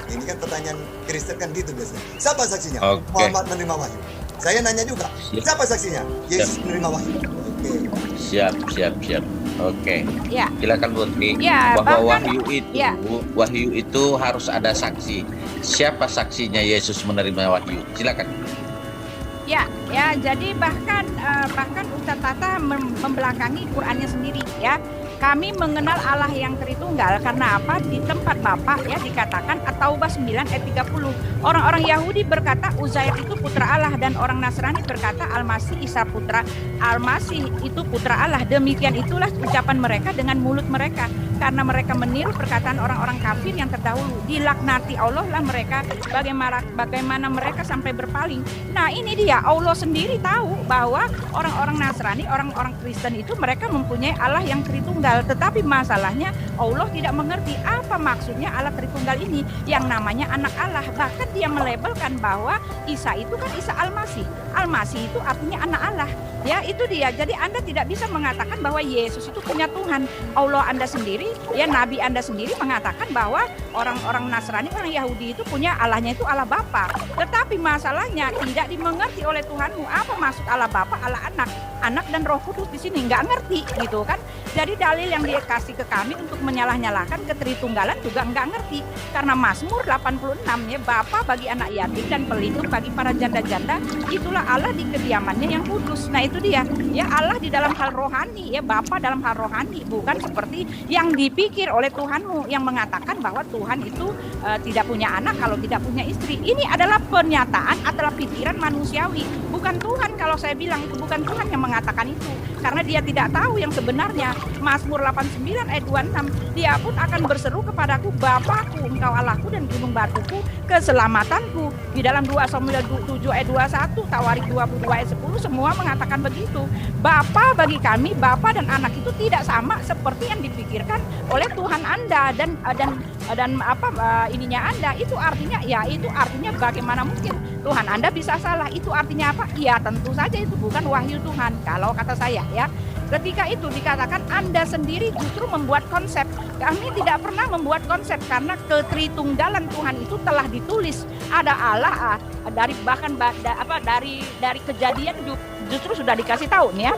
Ini kan pertanyaan Kristen kan gitu biasanya. Siapa saksinya?
Oke.
Muhammad menerima wahyu. Saya nanya juga, siapa saksinya? Yesus menerima wahyu. Oke.
Siap. Oke.
Ya.
Silakan Buti.
Ya,
Bahwa
bahkan-
wahyu itu harus ada saksi. Siapa saksinya Yesus menerima wahyu? Silakan.
Ya, jadi bahkan Ustadz Tata membelakangi Qur'annya sendiri ya. Kami mengenal Allah yang Tritunggal karena apa? Di tempat Bapak ya dikatakan At-Taubah 9 ayat 30. Orang-orang Yahudi berkata Uzair itu putra Allah dan orang Nasrani berkata Al-Masih itu putra Allah. Demikian itulah ucapan mereka dengan mulut mereka karena mereka meniru perkataan orang-orang kafir yang terdahulu. Dilaknati Allah lah mereka, bagaimana mereka sampai berpaling. Nah, ini dia, Allah sendiri tahu bahwa orang-orang Nasrani, orang-orang Kristen itu mereka mempunyai Allah yang Tritunggal. Tetapi masalahnya Allah tidak mengerti apa maksudnya Allah Tritunggal ini yang namanya anak Allah. Bahkan dia melabelkan bahwa Isa itu kan Isa Al-Masih. Al-Masih itu artinya anak Allah. Ya, itu dia. Jadi Anda tidak bisa mengatakan bahwa Yesus itu punya Tuhan. Allah Anda sendiri, ya Nabi Anda sendiri mengatakan bahwa orang-orang Nasrani, orang Yahudi itu punya Allahnya itu Allah Bapa. Tetapi masalahnya tidak dimengerti oleh Tuhanmu apa maksud Allah Bapa, Allah Anak dan Roh Kudus di sini nggak ngerti gitu kan. Jadi dalil yang dia kasih ke kami untuk menyalah-nyalahkan ketritunggalan juga nggak ngerti. Karena Mazmur 86 ya, Bapa bagi anak yatim dan pelindung bagi para janda-janda, itulah Allah di kediamannya yang kudus. Nah itu dia, ya Allah di dalam hal rohani, ya Bapa dalam hal rohani, bukan seperti yang dipikir oleh Tuhanmu yang mengatakan bahwa Tuhan itu tidak punya anak kalau tidak punya istri. Ini adalah pernyataan adalah pikiran manusiawi, bukan Tuhan. Kalau saya bilang itu bukan Tuhan yang mengatakan itu, karena dia tidak tahu yang sebenarnya. Mazmur 89 ayat 26, dia pun akan berseru kepadaku, Bapakku, engkau Allahku dan gunung batuku, keselamatanku. Di dalam 2 Samuel 7 ayat 21, Tawarik 22 ayat 10, semua mengatakan begitu. Bapa bagi kami, Bapa dan anak itu tidak sama seperti yang dipikirkan oleh Tuhan Anda dan ininya Anda. Itu artinya bagaimana mungkin Tuhan Anda bisa salah? Itu artinya apa? Ya tentu saja itu bukan wahyu Tuhan. Kalau kata saya ya, ketika itu dikatakan Anda sendiri justru membuat konsep. Kami tidak pernah membuat konsep karena ketritunggalan Tuhan itu telah ditulis. Ada Allah dari kejadian justru sudah dikasih tahu nih ya.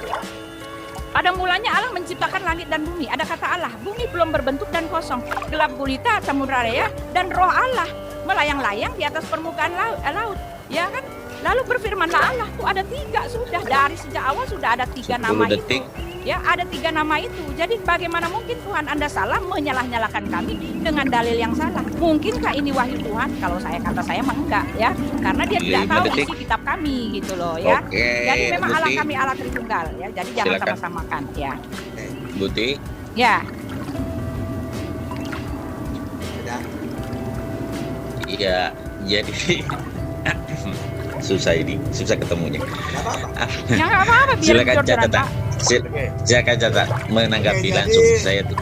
Pada mulanya Allah menciptakan langit dan bumi. Ada kata Allah, bumi belum berbentuk dan kosong. Gelap gulita samudra raya dan roh Allah melayang-layang di atas permukaan laut. Ya kan? Lalu berfirmanlah Allah, tuh ada 3 sudah. Dari sejak awal sudah ada 3 nama
detik.
itu. Ya, ada 3 nama itu. Jadi bagaimana mungkin Tuhan Anda salah menyalah-nyalahkan kami dengan dalil yang salah? Mungkinkah ini wahyu Tuhan? Kalau kata saya mah enggak ya. Karena dia tidak tahu isi kitab kami gitu loh ya.
Oke,
Jadi memang
Buti.
Allah kami Allah Tritunggal ya. Jadi jangan
Silakan.
sama-samakan ya.
Buti.
Ya.
Iya, jadi susah ketemunya.
Ya nggak apa-apa biar
Silakan
jor-joran,
catat.
Pak.
Silakan catat menanggapi
Oke,
langsung
jadi-
saya tuh.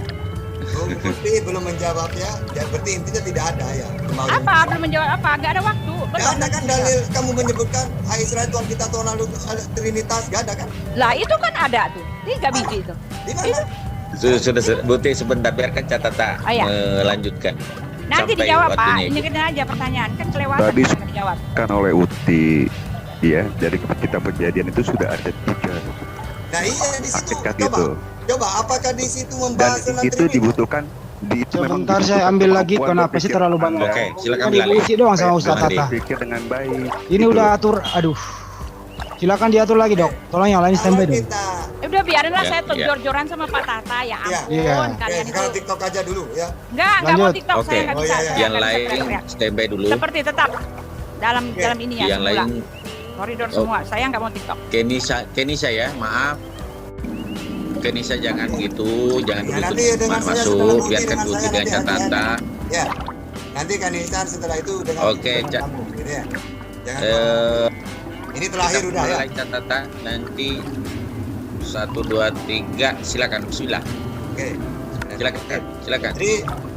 Bung Putih belum menjawab ya. Ya berarti intinya tidak ada ya. kemauan.
Apa? Belum menjawab apa? Nggak ada waktu.
Gak ada kan dalil kamu menyebutkan Hai Israel Tuhan kita Tuhan lalu Trinitas, gak ada kan?
Lah itu kan ada tuh 3 biji itu.
Di mana?
Sudah Buti sebentar biarkan catatan
Oh, iya.
melanjutkan.
Nanti
Sampai
dijawab Pak.
waktunya itu.
Ingetin aja pertanyaan kan kelewatan
Tadi
nggak dijawab.
kan oleh Uti, ya dari kitab Kejadian itu sudah ada 3
Nah iya di situ.
hakikat
Coba,
itu,
coba apakah di situ
dan
membahas tentang
itu
Trinitas?
dibutuhkan memang
Sebentar saya
dibutuhkan
ambil lagi,
kemampuan
kenapa sih
berpikir
terlalu banyak?
Anda.
Oke, silakan
Kan
Bilal.
diisi doang sama Ustaz
Bilal.
Tata.
Berpikir dengan baik.
Ini
gitu
udah
loh.
atur, aduh. Silakan diatur lagi dok. Tolong yang lain
Kalau
standby dulu.
kita,
Udah biarin lah
Ya,
saya tuh
ya.
jor-joran sama Pak Tata ya ampun
Iya.
oke,
kalian itu.
sekarang TikTok aja dulu ya.
Nggak mau
Lanjut.
TikTok
Oke.
saya nggak
Oh,
bisa.
iya, iya.
Saya
Yang
nggak bisa
lain
teriak-teriak.
standby dulu.
Seperti tetap dalam
Oke.
ini ya
Yang
semula.
lain
Koridor
Oh.
semua. Saya nggak mau TikTok.
Kenisa ya, maaf. Kenisa jangan gitu, jangan
Ya,
dulu
nanti dengan saya
masuk,
setelah Buti
biarkan
dengan
Buti
saya
dengan
nanti
catatan.
Ya. Nanti kan Ihsan setelah itu dengan
Oke,
dengan kamu gitu ya. Jangan ini
Kita
terakhir udah ya.
mulai catatan nanti 1, 2, 3 silakan bismillah.
Oke.
Silakan.
Jadi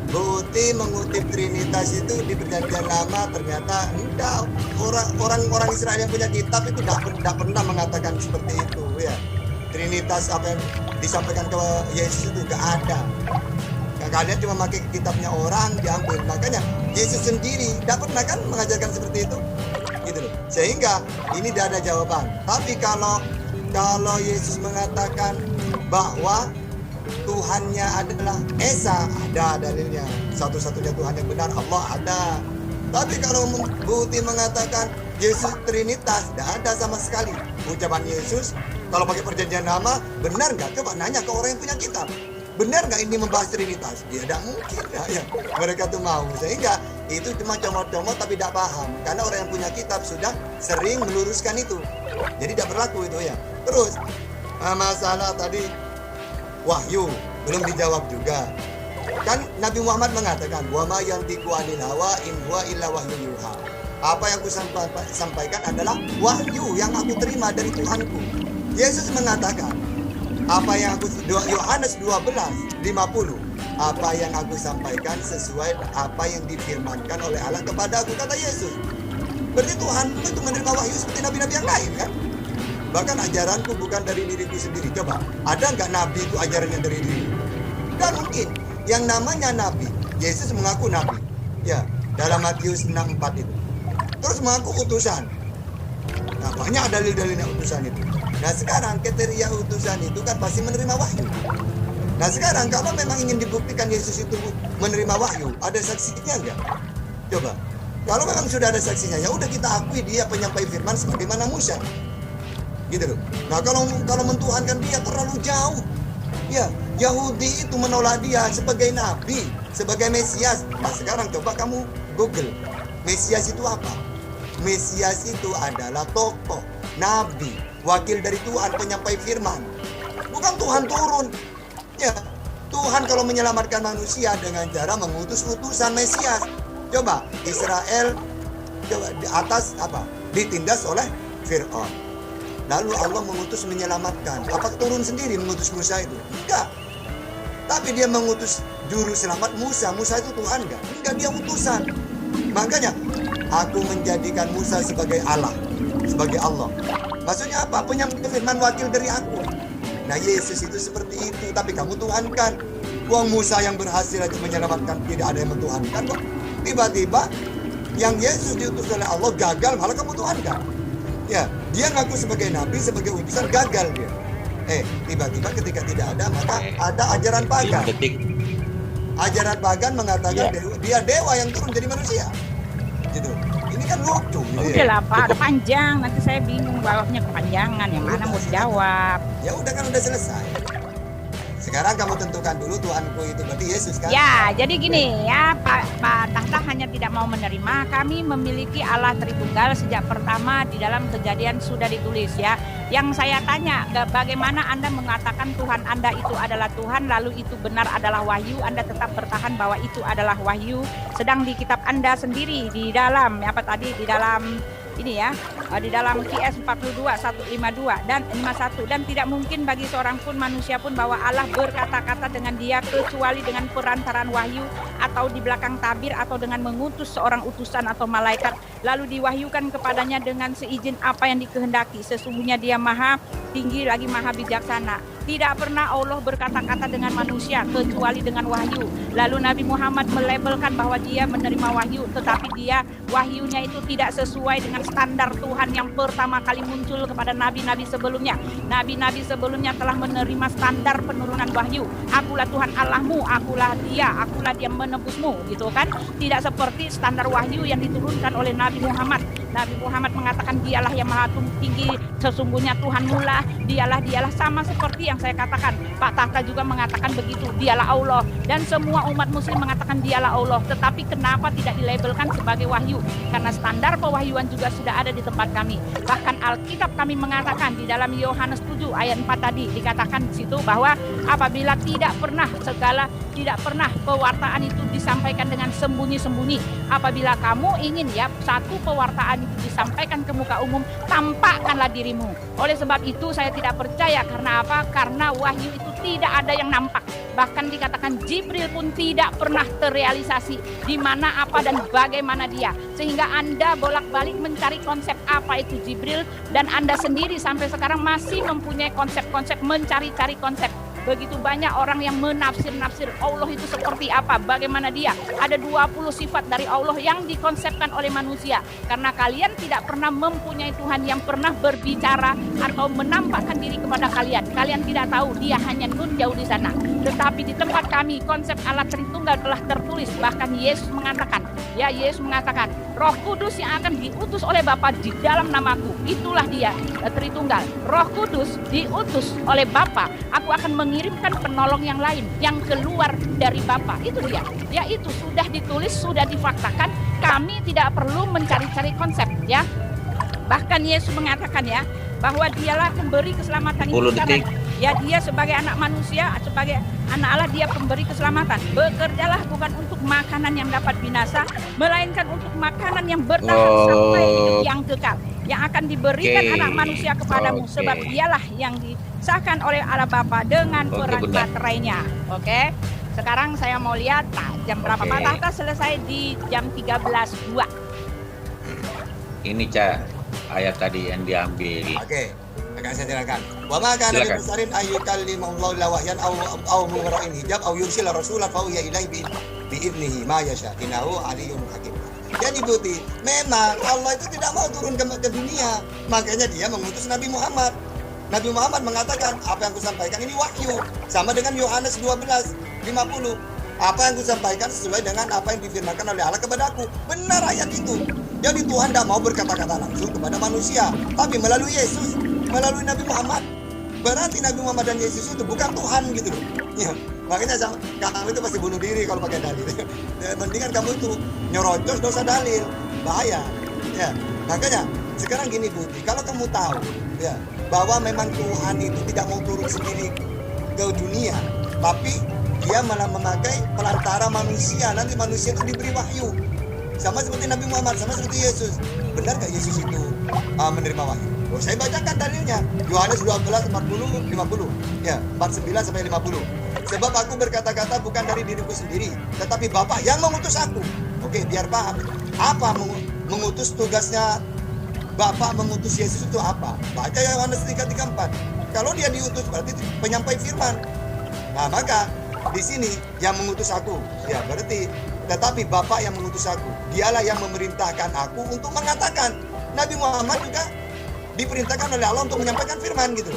Buti mengutip Trinitas itu di perjanjian lama ternyata enggak, orang Israel yang punya kitab itu tidak pernah mengatakan seperti itu ya. Trinitas apa yang disampaikan ke Yesus itu enggak ada. Kalian cuma pakai kitabnya orang diambil. Makanya Yesus sendiri tidak pernah kan mengajarkan seperti itu, gitu loh. Sehingga ini tidak ada jawaban. Tapi kalau Yesus mengatakan bahwa Tuhannya adalah Esa, ada dalilnya. Satu-satunya Tuhan yang benar Allah ada. Tapi kalau Buti mengatakan Yesus Trinitas, tidak ada sama sekali. Ucapan Yesus kalau pakai perjanjian lama, benar nggak? Coba nanya ke orang yang punya kitab. Benar nggak ini membahas Trinitas? Ya tidak mungkin ya. Mereka tuh mau. Sehingga itu cuma comot-comot tapi tidak paham. Karena orang yang punya kitab sudah sering meluruskan itu. Jadi tidak berlaku itu ya. Terus masalah tadi wahyu belum dijawab juga. Kan Nabi Muhammad mengatakan, wa ma yantiqu 'anil hawa in huwa illa wahyu yuha. Apa yang aku sampaikan adalah wahyu yang aku terima dari Tuhanku. Yesus mengatakan, apa yang aku Yohanes 12:50, apa yang aku sampaikan sesuai apa yang difirmankan oleh Allah kepada aku, kata Yesus. Berarti Tuhan itu menerima wahyu seperti nabi-nabi yang lain kan? Bahkan ajaranku bukan dari diriku sendiri. Coba, ada nggak nabi itu ajarannya dari diri? Nggak mungkin. Yang namanya nabi, Yesus mengaku nabi. Ya, dalam Matius 6:4 itu. Terus mengaku utusan. Nah, banyak dalil-dalilnya utusan itu. Nah, sekarang kriteria utusan itu kan pasti menerima wahyu. Nah, sekarang kalau memang ingin dibuktikan Yesus itu menerima wahyu, ada saksinya enggak? Coba. Kalau memang sudah ada saksinya, ya udah kita akui dia penyampai firman sebagaimana Musa. Gitu loh. Nah, kalau mentuhankan dia terlalu jauh. Ya, Yahudi itu menolak dia sebagai nabi, sebagai Mesias. Nah, sekarang coba kamu Google. Mesias itu apa? Mesias itu adalah tokoh, nabi, wakil dari Tuhan, penyampai firman. Bukan Tuhan turun. Ya, Tuhan kalau menyelamatkan manusia dengan cara mengutus utusan Mesias. Coba Israel coba di atas apa? Ditindas oleh Fir'aun. Lalu Allah mengutus menyelamatkan. Apa turun sendiri mengutus Musa itu? Enggak. Tapi dia mengutus juru selamat Musa. Musa itu Tuhan enggak? Enggak, dia utusan. Makanya aku menjadikan Musa sebagai Allah, sebagai Allah. Maksudnya apa? Penyampai firman wakil dari aku. Nah, Yesus itu seperti itu, tapi kamu tuhankan. Wong Musa yang berhasil aja menyelamatkan, tidak ada yang mentuhankan kok. Tiba-tiba yang Yesus diutus oleh Allah gagal, malah kamu tuhankan. Ya, dia ngaku sebagai nabi, sebagai utusan, gagal dia. Tiba-tiba ketika tidak ada, maka ada ajaran pagan. Ajaran pagan mengatakan dia dewa yang turun jadi manusia. Gitu. Ini kan lucu.
Udah lah Pak, ada panjang. Nanti saya bingung jawabnya kepanjangan. Yang mana mau dijawab?
Ya udah kan udah selesai. Sekarang kamu tentukan dulu Tuhanku itu berarti Yesus kan?
Ya, jadi gini ya Pak Tahta hanya tidak mau menerima. Kami memiliki Allah Tritunggal sejak pertama di dalam Kejadian sudah ditulis ya. Yang saya tanya, bagaimana Anda mengatakan Tuhan Anda itu adalah Tuhan, lalu itu benar adalah wahyu, Anda tetap bertahan bahwa itu adalah wahyu, sedang di kitab Anda sendiri di dalam apa tadi di dalam ini ya, di dalam QS 42 152 dan 51, dan tidak mungkin bagi seorang pun manusia pun bahwa Allah berkata-kata dengan dia kecuali dengan perantaraan wahyu atau di belakang tabir atau dengan mengutus seorang utusan atau malaikat lalu diwahyukan kepadanya dengan seizin apa yang dikehendaki. Sesungguhnya dia maha tinggi lagi maha bijaksana. Tidak pernah Allah berkata-kata dengan manusia kecuali dengan wahyu. Lalu Nabi Muhammad melabelkan bahwa dia menerima wahyu, tetapi dia wahyunya itu tidak sesuai dengan standar Tuhan yang pertama kali muncul kepada nabi-nabi sebelumnya. Nabi-nabi sebelumnya telah menerima standar penurunan wahyu. Akulah Tuhan Allahmu, akulah dia menebusmu, gitu kan? Tidak seperti standar wahyu yang diturunkan oleh Nabi Muhammad. Nabi Muhammad mengatakan dialah yang maha tinggi, sesungguhnya Tuhan mula, dialah sama seperti yang saya katakan. Pak Tahta juga mengatakan begitu, dialah Allah, dan semua umat muslim mengatakan dialah Allah. Tetapi kenapa tidak dilabelkan sebagai wahyu? Karena standar pewahyuan juga sudah ada di tempat kami. Bahkan Alkitab kami mengatakan di dalam Yohanes 7 ayat 4 tadi dikatakan di situ bahwa apabila tidak pernah pewartaan itu disampaikan dengan sembunyi-sembunyi. Apabila kamu ingin ya satu pewartaan itu disampaikan ke muka umum, tampakkanlah dirimu. Oleh sebab itu saya tidak percaya. Karena apa? Karena wahyu itu tidak ada yang nampak. Bahkan dikatakan Jibril pun tidak pernah terrealisasi di mana apa dan bagaimana dia. Sehingga Anda bolak-balik mencari konsep apa itu Jibril, dan Anda sendiri sampai sekarang masih mempunyai konsep-konsep, mencari-cari konsep. Begitu banyak orang yang menafsir-nafsir Allah itu seperti apa, bagaimana dia. Ada 20 sifat dari Allah yang dikonsepkan oleh manusia. Karena kalian tidak pernah mempunyai Tuhan yang pernah berbicara atau menampakkan diri kepada kalian. Kalian tidak tahu, dia hanya nun jauh di sana. Tetapi di tempat kami konsep Allah Tritunggal telah tertulis. Bahkan Yesus mengatakan, Roh Kudus yang akan diutus oleh Bapa di dalam namaku, itulah dia Tritunggal. Roh Kudus diutus oleh Bapa, aku akan mengirimkan penolong yang lain yang keluar dari Bapa. Itu dia. Ya, itu sudah ditulis, sudah difaktakan. Kami tidak perlu mencari-cari konsep, ya. Bahkan Yesus mengatakan, ya, bahwa dialah pemberi keselamatan itu. Ya, dia sebagai anak manusia, sebagai anak Allah, dia pemberi keselamatan. Bekerjalah bukan untuk makanan yang dapat binasa, melainkan untuk makanan yang bertahan sampai hidup yang kekal, yang akan diberikan anak manusia kepadamu, sebab dialah yang disahkan oleh Allah Bapa dengan peran materainya. Oke. Sekarang saya mau lihat jam berapa. Pak Tahta selesai di jam 13.02.
Ini ayat tadi yang diambil.
Oke. Akan saya jelaskan. Wa ma kana li musarin ayyukallimallahu la wahyan aw mughrain hijab aw yursila rasulan fa huwa ilaihi bi idnihi ma yasha innahu aliyyun hakim. Jadi Buti, memang Allah itu tidak mau turun ke dunia. Makanya dia mengutus Nabi Muhammad. Nabi Muhammad mengatakan, apa yang kusampaikan ini wahyu. Sama dengan Yohanes 12:50. Apa yang kusampaikan sesuai dengan apa yang difirmankan oleh Allah kepadaku. Benar ayat itu. Jadi Tuhan tidak mau berkata-kata langsung kepada manusia, tapi melalui Yesus, melalui Nabi Muhammad. Berarti Nabi Muhammad dan Yesus itu bukan Tuhan gitu loh. Ya, makanya kamu itu pasti bunuh diri kalau pakai dalil. Ya, mendingan kamu itu nyerocos dosa dalil, bahaya. Ya, makanya sekarang gini Budi, kalau kamu tahu ya bahwa memang Tuhan itu tidak mau turun sendiri ke dunia, tapi dia malah memakai perantara manusia. Nanti manusia itu diberi wahyu. Sama seperti Nabi Muhammad, sama seperti Yesus. Benar gak Yesus itu menerima wahyu? Oh, saya bacakan dalilnya. Yohanes 12:40-50. Ya, 49 sampai 50. Sebab aku berkata-kata bukan dari diriku sendiri, tetapi Bapa yang mengutus aku. Oke, biar paham. Apa mengutus, tugasnya Bapa mengutus Yesus itu apa? Baca Yohanes 3:34. Kalau dia diutus berarti penyampai firman. Nah, maka di sini yang mengutus aku, ya berarti tetapi Bapa yang mengutus aku, dialah yang memerintahkan aku untuk mengatakan. Nabi Muhammad juga diperintahkan oleh Allah untuk menyampaikan firman gitu.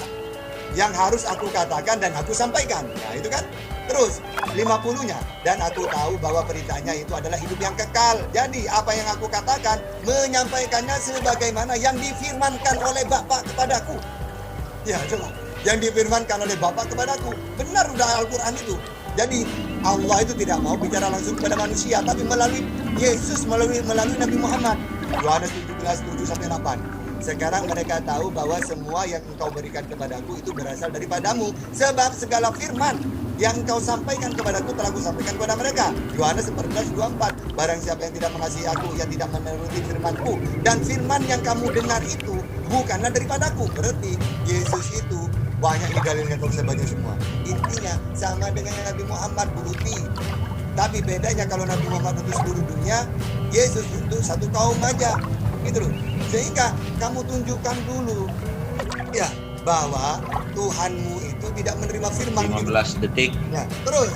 Yang harus aku katakan dan aku sampaikan. Nah itu kan. Terus 50-nya, dan aku tahu bahwa perintahnya itu adalah hidup yang kekal. Jadi apa yang aku katakan, menyampaikannya sebagaimana yang difirmankan oleh Bapa kepadaku. Ya coba, yang difirmankan oleh Bapa kepadaku. Benar udah Al-Quran itu. Jadi Allah itu tidak mau bicara langsung kepada manusia, tapi melalui Yesus, melalui Nabi Muhammad. Yohanes 17:7-8. Sekarang mereka tahu bahwa semua yang engkau berikan kepadaku itu berasal daripadamu. Sebab segala firman yang engkau sampaikan kepadaku telah kusampaikan kepada mereka. Yohanes 14:24. Barang siapa yang tidak mengasihi aku, yang tidak menuruti firmanku, dan firman yang kamu dengar itu bukanlah daripadaku. Berarti Yesus itu banyak didalilkan oleh sebanyak semua. Intinya sama dengan yang Nabi Muhammad Buluti. Tapi bedanya kalau Nabi Muhammad untuk seluruh dunia, Yesus untuk satu kaum aja. Gitu loh. Sehingga kamu tunjukkan dulu ya bahwa Tuhanmu itu tidak menerima firman
15 detik.
Nah, terus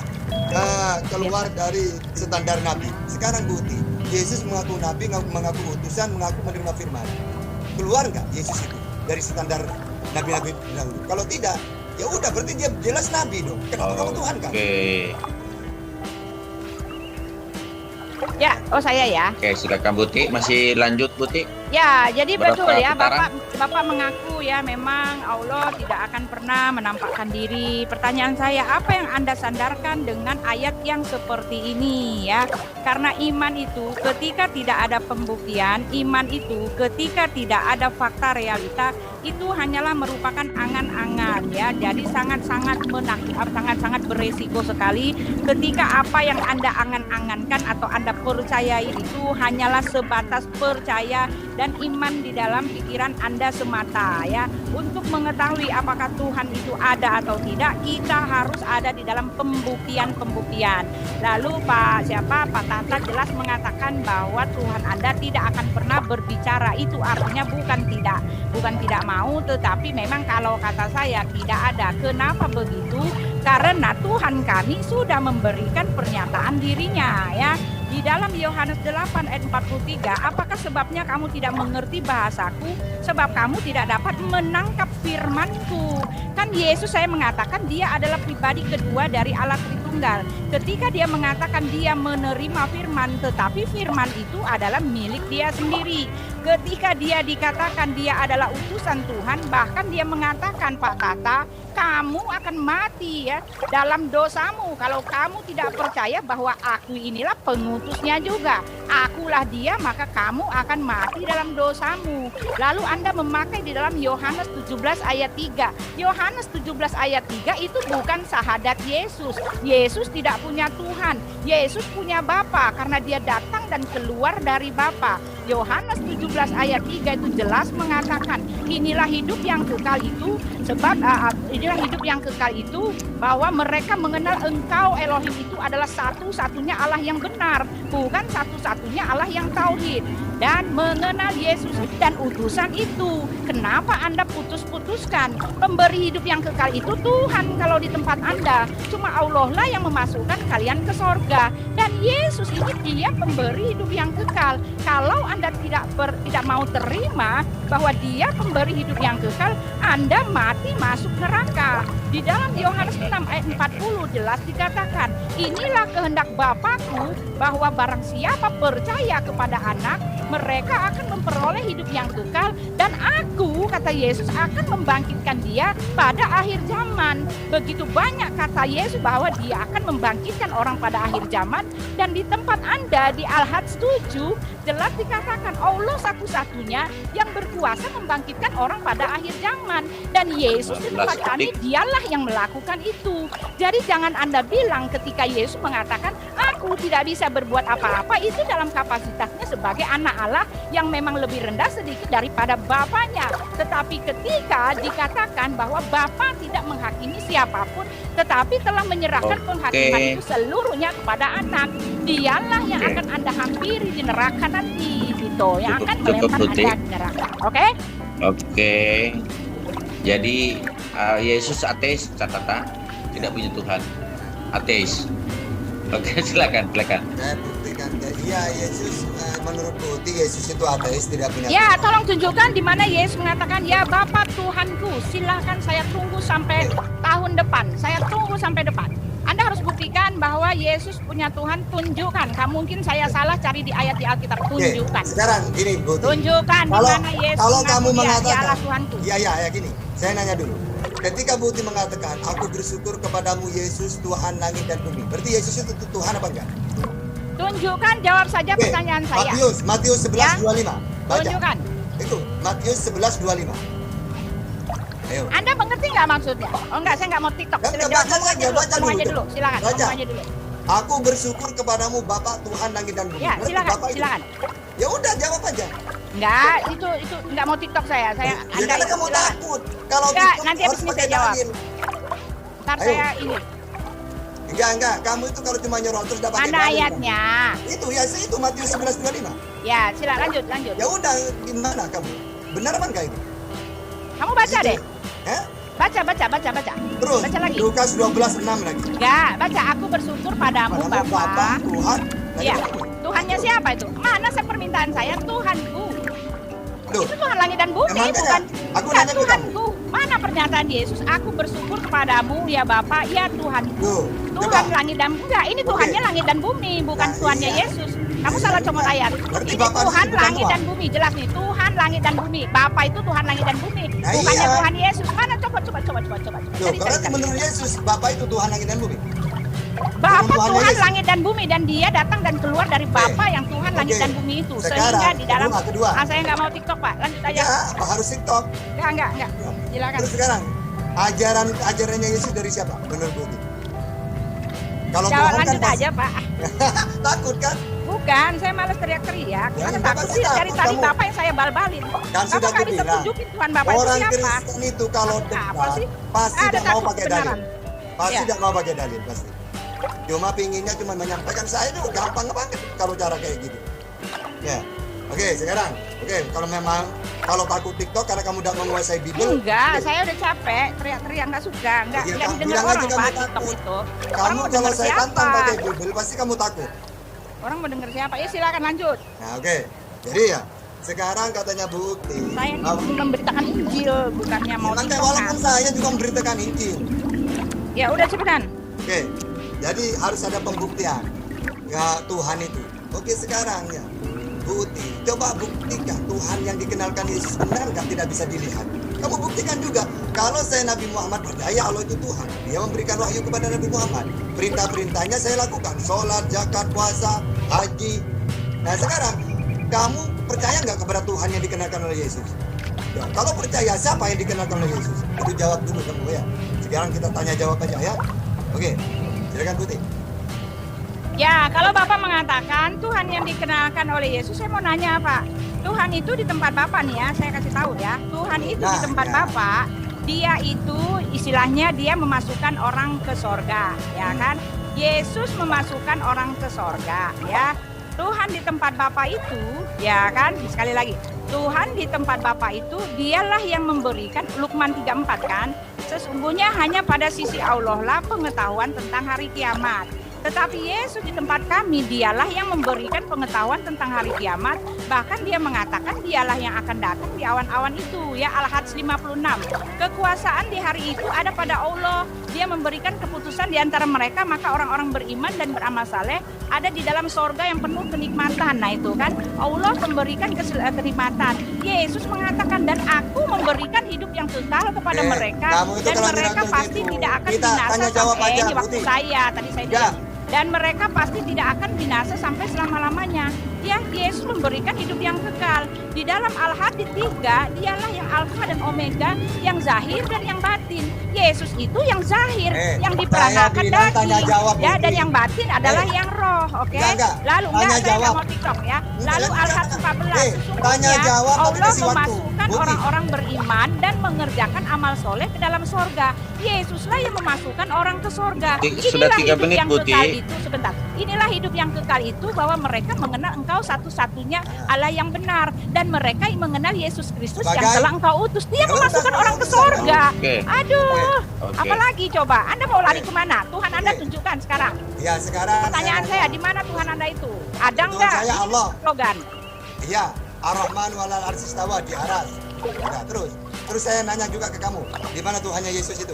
keluar dari standar Nabi. Sekarang Bukti, Yesus mengaku Nabi, mengaku utusan, mengaku menerima firman. Keluar nggak Yesus itu dari standar Nabi-Nabi dahulu? Kalau tidak, ya udah berarti dia jelas Nabi dong. Kenapa kamu Tuhan kan?
Ya, saya ya.
Oke, silakan Buti. Masih lanjut Buti?
Ya, jadi
Berapa
betul ya,
putaran?
Bapak mengaku ya memang Allah tidak akan pernah menampakkan diri. Pertanyaan saya, apa yang Anda sandarkan dengan ayat yang seperti ini ya? Karena iman itu ketika tidak ada pembuktian, iman itu ketika tidak ada fakta realita, itu hanyalah merupakan angan-angan ya. Jadi sangat-sangat sangat-sangat beresiko sekali ketika apa yang Anda angan-angankan atau Anda percayai itu hanyalah sebatas percaya dan iman di dalam pikiran Anda semata ya. Untuk mengetahui apakah Tuhan itu ada atau tidak, kita harus ada di dalam pembuktian-pembuktian. Lalu Pak Tahta jelas mengatakan bahwa Tuhan Anda tidak akan pernah berbicara. Itu artinya bukan tidak mau, tetapi memang kalau kata saya tidak ada. Kenapa begitu? Karena Tuhan kami sudah memberikan pernyataan dirinya ya. Di dalam Yohanes 8 ayat 43, apakah sebabnya kamu tidak mengerti bahasaku? Sebab kamu tidak dapat menangkap firmanku. Kan Yesus saya mengatakan dia adalah pribadi kedua dari Allah Tritunggal. Ketika dia mengatakan dia menerima firman, tetapi firman itu adalah milik dia sendiri. Ketika dia dikatakan dia adalah utusan Tuhan, bahkan dia mengatakan, Pak Tata, kamu akan mati ya dalam dosamu kalau kamu tidak percaya bahwa aku inilah pengutusnya juga. Akulah dia, maka kamu akan mati dalam dosamu. Lalu Anda memakai di dalam Yohanes 17 ayat 3. Yohanes 17 ayat 3 itu bukan syahadat Yesus. Yesus tidak punya Tuhan. Yesus punya Bapa karena dia datang dan keluar dari Bapa. Yohanes 17 ayat 3 itu jelas mengatakan, inilah hidup yang kekal itu, sebab inilah hidup yang kekal itu, bahwa mereka mengenal Engkau Elohim itu adalah satu-satunya Allah yang benar, bukan satu-satunya Allah yang tauhid, dan mengenal Yesus dan utusan itu. Kenapa Anda putus-putuskan? Pemberi hidup yang kekal itu Tuhan kalau di tempat Anda. Cuma Allah lah yang memasukkan kalian ke sorga. Dan Yesus ini dia pemberi hidup yang kekal. Kalau Anda tidak mau terima bahwa dia pemberi hidup yang kekal, Anda mati masuk neraka. Di dalam Yohanes 6 ayat 40 jelas dikatakan, inilah kehendak Bapakku, bahwa barang siapa percaya kepada anak, mereka akan memperoleh hidup yang kekal, dan aku, kata Yesus, akan membangkitkan dia pada akhir zaman. Begitu banyak kata Yesus bahwa dia akan membangkitkan orang pada akhir zaman. Dan di tempat Anda di Al-Hajj 7 jelas dikatakan Allah satu-satunya yang berkuasa membangkitkan orang pada akhir zaman. Dan Yesus di tempat kami dialah yang melakukan itu. Jadi jangan Anda bilang ketika Yesus mengatakan aku tidak bisa berbuat apa-apa, itu dalam kapasitasnya sebagai anak Allah yang memang lebih rendah sedikit daripada Bapaknya. Tetapi ketika dikatakan bahwa Bapa tidak menghakimi siapapun, tetapi telah menyerahkan penghakiman itu seluruhnya kepada anak, dialah yang akan Anda hampiri di neraka nanti, gitu, yang akan melempar Anda di neraka.
Oke. Jadi Yesus ateis, catatan, tidak punya Tuhan, ateis. Oke, silakan.
Saya buktikan, iya Yesus menurut bukti Yesus itu ateis, tidak punya
Ya,
Tuhan.
tolong tunjukkan di mana Yesus mengatakan, ya Bapa Tuhanku, silahkan saya tunggu sampai tahun depan. Saya tunggu sampai depan. Anda harus buktikan bahwa Yesus punya Tuhan, tunjukkan. Mungkin saya salah cari di ayat di Alkitab, tunjukkan.
Sekarang gini, bukti.
Tunjukkan di mana Yesus
kalau kamu
dia
mengatakan,
Allah Tuhanku.
ya gini, saya nanya dulu. Ketika Bukti mengatakan, aku bersyukur kepadamu Yesus, Tuhan langit dan bumi. Berarti Yesus itu Tuhan apa enggak?
Tunjukkan, jawab saja pertanyaan saya.
Matius 11:25. Baca.
Tunjukkan.
Itu Matius 11:25. Ayo.
Anda mengerti nggak maksudnya? Oh enggak, saya nggak mau TikTok.
Enggak,
Silakan,
baca saja, baca
ngomong aja
dulu.
dulu. Silakan,
Baca.
ngomong aja dulu.
Aku bersyukur kepadamu Bapa Tuhan langit dan bumi.
Ya,
Berarti
silakan,
Bapak itu.
silakan.
Ya udah, jawab aja.
Enggak, itu enggak mau TikTok saya.
Ya
Anda
karena kamu
silakan.
takut. Kalau
Enggak,
TikTok
nanti
harus
habis ini
pakai
saya jawab.
dalil.
Ntar
Ayo.
saya ini.
Enggak. Kamu itu kalau cuma nyerong terus dapat
Mana ayatnya?
Itu ya, itu Matius 11:25.
Ya, silakan lanjut.
Ya udah, gimana kamu? Benar apa enggak itu?
Kamu baca
Itu.
deh.
Hah?
Baca.
Terus
Baca lagi.
Lukas 12:6 lagi.
Enggak, baca. Aku bersyukur padamu
Padamu Bapa,
Bapa.
Tuhan.
Iya. Tuhannya siapa itu? Mana permintaan saya? Tuhanku.
Loh,
Itu Tuhan langit dan bumi,
Emang
bukan?
aku
Ya,
nanya ke kamu.
Tuhanku. Mana pernyataan Yesus? Aku bersyukur kepadamu ya Bapa, ya Tuhanku.
Loh,
Tuhan
coba.
langit dan bumi. Enggak, ini Tuhannya langit dan bumi, bukan
Nah,
Tuhannya
iya.
Yesus. Kamu salah comot ayat.
Berarti
Ini
Bapak
Tuhan
itu bukan
langit
Tuhan.
dan bumi. Jelas nih, Tuhan langit dan bumi. Bapa itu Tuhan langit dan bumi.
Nah,
Bukannya
iya.
Tuhan Yesus. Mana coba.
Loh,
Cari.
berarti menurut Yesus Bapak itu Tuhan langit dan bumi.
Bapa
Tuhannya
Tuhan
Yesus.
langit dan bumi, dan dia datang dan keluar dari Bapa yang Tuhan langit
Oke.
dan bumi itu.
Sekarang,
Sehingga di dalam
kedua.
saya nggak mau TikTok Pak. Lanjut aja.
Ya, Pak harus TikTok.
Enggak. Silakan.
Terus sekarang, ajarannya Yesus dari siapa? Menurut Bukti. Kalau
Jawab
Tuhan kan
lanjut
pasti-
aja Pak.
takut kan?
Bukan, saya malas teriak-teriak.
Ya,
Mana
Bapak
takut
sih
sih dari
takut
tadi
kamu.
Bapak yang saya bal-balin.
Kan
Bapak
sudah
nggak bisa
kubilang.
tunjukin Tuhan Bapak itu
Orang
siapa.
Kristen itu kalau
Apa
debat
sih?
pasti
Ada
tidak mau
takut
pakai
kebenaran.
dalil. Pasti
Ya.
tidak mau pakai dalil pasti. Cuma pinginnya cuma menyampaikan, saya itu gampang banget kalau cara kayak gitu. Ya. Oke, sekarang. Oke, kalau memang Kalau takut TikTok karena kamu tidak menguasai Bible.
Enggak, saya udah capek, teriak-teriak nggak suka, nggak
Ya,
didengar
bilang aja
orang
kamu
Pak
takut.
TikTok itu. Orang
Kamu
mau
kalau
denger
saya
siapa?
tantang pakai Bible pasti kamu takut.
Orang mau denger siapa? Ya silakan lanjut.
Nah, oke. Jadi ya, sekarang katanya Bu Uti.
Saya ini memberitakan Injil, bukannya mau
Nanti
TikTokan.
walaupun saya juga memberitakan Injil.
Ya udah cepetan.
Oke. Jadi harus ada pembuktian. Ya Tuhan itu. Oke, sekarang ya. Bu Uti, coba buktikan Tuhan yang dikenalkan Yesus benar nggak tidak bisa dilihat. Kamu buktikan juga. Kalau saya Nabi Muhammad percaya Allah itu Tuhan. Dia memberikan wahyu kepada Nabi Muhammad. Perintah-perintahnya saya lakukan. Sholat, zakat, puasa, haji. Nah sekarang, kamu percaya nggak kepada Tuhan yang dikenalkan oleh Yesus? Ya, kalau percaya, siapa yang dikenalkan oleh Yesus? Itu jawab dulu kamu ya. Sekarang kita tanya jawab aja ya. Oke, silakan Putih.
Ya, kalau Bapak mengatakan Tuhan yang dikenalkan oleh Yesus, saya mau nanya Pak. Tuhan itu di tempat Bapak nih ya, saya kasih tahu ya. Tuhan itu di tempat Bapak, dia itu istilahnya dia memasukkan orang ke sorga, ya kan? Yesus memasukkan orang ke sorga, ya. Tuhan di tempat Bapak itu, ya kan? Sekali lagi, Tuhan di tempat Bapak itu, dialah yang memberikan, Luqman 34 kan? Sesungguhnya hanya pada sisi Allah lah pengetahuan tentang hari kiamat. Tetapi Yesus di tempat kami, dialah yang memberikan pengetahuan tentang hari kiamat. Bahkan dia mengatakan dialah yang akan datang di awan-awan itu. Ya, Al-Hajj 56. Kekuasaan di hari itu ada pada Allah. Dia memberikan keputusan di antara mereka, maka orang-orang beriman dan beramal saleh ada di dalam sorga yang penuh kenikmatan. Nah itu kan, Allah memberikan kenikmatan. Yesus mengatakan, dan aku memberikan hidup yang kekal kepada mereka. Dan mereka pasti tidak akan binasa sampai di waktu saya. Tadi saya bilang. Dan mereka pasti tidak akan binasa sampai selama-lamanya. Ya, Yesus memberikan hidup yang kekal. Di dalam Al-Hadid 3, dialah yang Alfa dan Omega, yang zahir dan yang batin. Yesus itu yang zahir, yang diperanakan daging, ya, dan yang batin adalah yang roh, oke? Lalu saya nggak mau TikTok ya. Lalu Al-Hadid 14, sesungguhnya Allah memasukkan orang-orang beriman dan mengerjakan amal soleh ke dalam sorga. Yesuslah yang memasukkan orang ke sorga.
Sudah 3 menit,
yang
Putih.
kekal itu, sebentar. Inilah hidup yang kekal itu, bahwa mereka mengenal Engkau satu-satunya Allah yang benar, dan mereka mengenal Yesus Kristus yang telah Engkau utus. Dia memasukkan orang ke sorga. Aduh, apalagi coba? Anda mau lari kemana? Tuhan Anda tunjukkan sekarang.
Ya, sekarang
pertanyaan saya, di mana Tuhan Anda itu? Ada nggak?
Saya Allah.
Slogan.
Iya, Ar-Rahman walal arsy istawa, di aras. Nah, terus saya nanya juga ke kamu, di mana Tuhannya Yesus itu?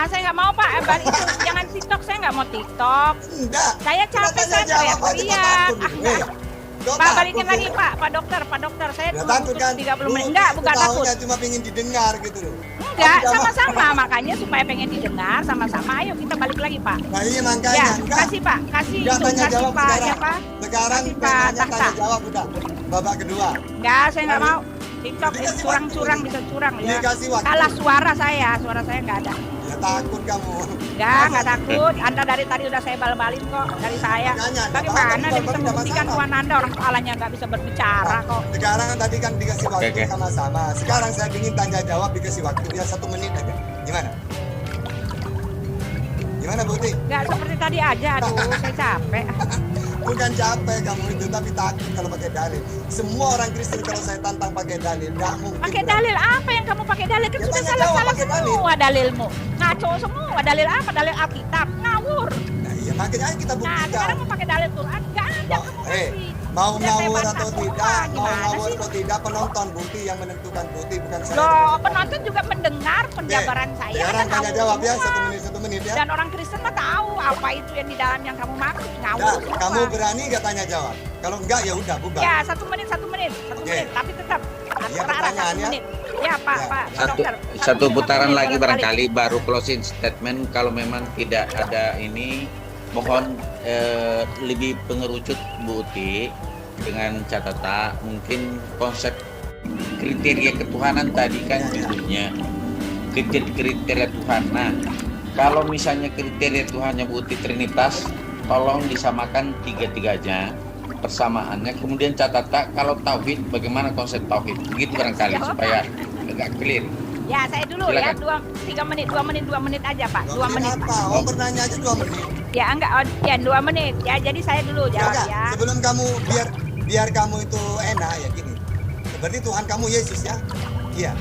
Saya nggak mau Pak, balik itu. Jangan TikTok, saya nggak mau TikTok.
Enggak.
Saya capek, saya teriak-teriak. Pak, balikin lagi Pak Dokter, saya
takut kan?
30 menit. Enggak, bukan takut.
Cuma pengen didengar gitu loh.
Enggak, sama-sama. Makanya supaya pengen didengar, sama-sama. Ayo kita balik lagi Pak.
Nah iya makanya.
Ya, kasih Pak, kasih itu,
tanya
kasih
jawab
Pak.
sekarang.
Siapa?
Sekarang tanya jawab udah. Babak kedua.
Enggak, saya nggak mau. TikTok itu curang-curang, bisa curang ya. Kalah suara saya nggak ada.
Ya takut kamu.
Nggak takut. Anda dari tadi udah saya bal-balin kok, dari saya. Bagaimana dia bisa membuktikan Tuhan Anda, orang kepalanya nggak bisa berbicara kok.
Sekarang tadi kan dikasih waktu sama-sama. Sekarang saya ingin tanya jawab, dikasih waktu ya 1 menit aja. Gimana? Gimana Putih?
Nggak seperti tadi aja, aduh saya capek.
Bukan capek kamu itu, tapi takut kalau pakai dalil. Semua orang Kristen kalau saya tantang pakai dalil, nggak mungkin.
Pakai dalil apa yang kamu pakai dalil? Kan sudah salah-salah semua dalilmu. Ngaco semua. Dalil apa? Dalil Alkitab. Ngawur.
Nah iya, makanya kita buktikan.
Nah sekarang mau pakai dalil Quran, nggak ada.
Mau ngawur atau tidak, penonton Bukti yang menentukan Bukti, bukan saya.
Loh, penonton juga mendengar penjabaran saya.
Sekarang tanya jawab ya, 1 menit ya.
Dan orang Kristen mah tahu apa itu yang di dalam yang kamu maksud. Ngawur.
Kamu berani nggak tanya jawab? Kalau enggak ya udah bubar.
Ya, 1 menit. Tapi tetap
pertanyaannya.
Ya Pak Dokter.
Satu putaran lagi barangkali baru closing statement. Kalau memang tidak ada ini, mohon lebih pengerucut Bu Uti dengan catatan mungkin konsep kriteria ketuhanan tadi kan judulnya kriteria Tuhan. Nah, kalau misalnya kriteria Tuhannya Bu Uti Trinitas, tolong disamakan tiga-tiganya persamaannya. Kemudian catatan kalau tauhid, bagaimana konsep tauhid, begitu barangkali supaya agak clear.
Ya, saya dulu. Silakan. Ya 2 menit aja Pak. 2 menit
apa?
Pak.
Oh, bertanya aja 2 menit.
Ya enggak, ya 2 menit. Ya jadi saya dulu jawab ya.
Sebelum kamu biar biar kamu itu enak ya gini. Berarti Tuhan kamu Yesus ya? Iya.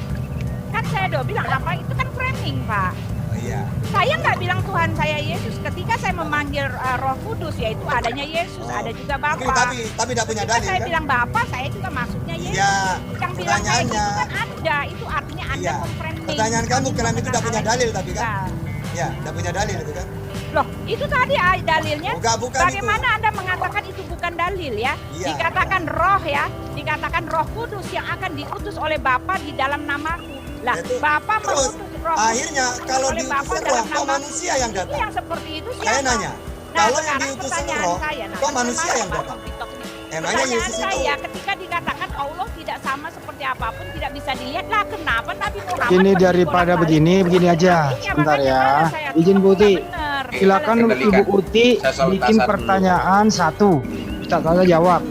Kan saya udah bilang apa itu kan framing, Pak.
Oh, iya.
Saya nggak bilang Tuhan saya Yesus ketika saya memanggil Roh Kudus, yaitu adanya Yesus,
Oh.
ada juga
Oke,
Bapa.
tapi tidak punya
Ketika
dalil
saya
kan?
bilang Bapa, saya juga maksudnya Yesus.
Iya.
Yang bilang kayak gitu
Pertanyaannya,
kan Anda, itu artinya Anda
iya.
memframing.
Pertanyaan kamu kenapa itu tidak punya dalil tapi kan?
Nah,
Ya, tidak punya dalil itu kan?
loh, itu tadi dalilnya.
Bukan
Bagaimana Anda mengatakan itu bukan dalil ya?
Iya.
Dikatakan roh ya, dikatakan Roh Kudus yang akan diutus oleh Bapa di dalam namaku. Lah,
Itu.
Bapa
Terus,
mengutus Roh
akhirnya kalau
oleh
diutus
Bapa
roh,
dalam
kok
namaku.
manusia yang
Itu
datang?
yang seperti itu siapa?
Saya nanya,
Nah,
kalau yang
sekarang
diutus
pertanyaan
roh,
saya,
kok manusia yang
kemana
datang?
Bang TikToknya?
Emangnya
Pertanyaan
Yesus itu?
saya, ketika dikatakan Allah tidak sama seperti apapun, tidak bisa dilihat lah, kenapa Nabi Muhammad
Ini
pergi
daripada
bolak-balik?
begini aja.
Iya,
Sebentar
makanya
ya.
mana saya
Izin
bilang
Bu Uti.
nggak benar.
Silakan
Kendalikan.
Ibu Uti
Saya soal
bikin
tasar dulu.
pertanyaan satu. Ustaz Tata jawab.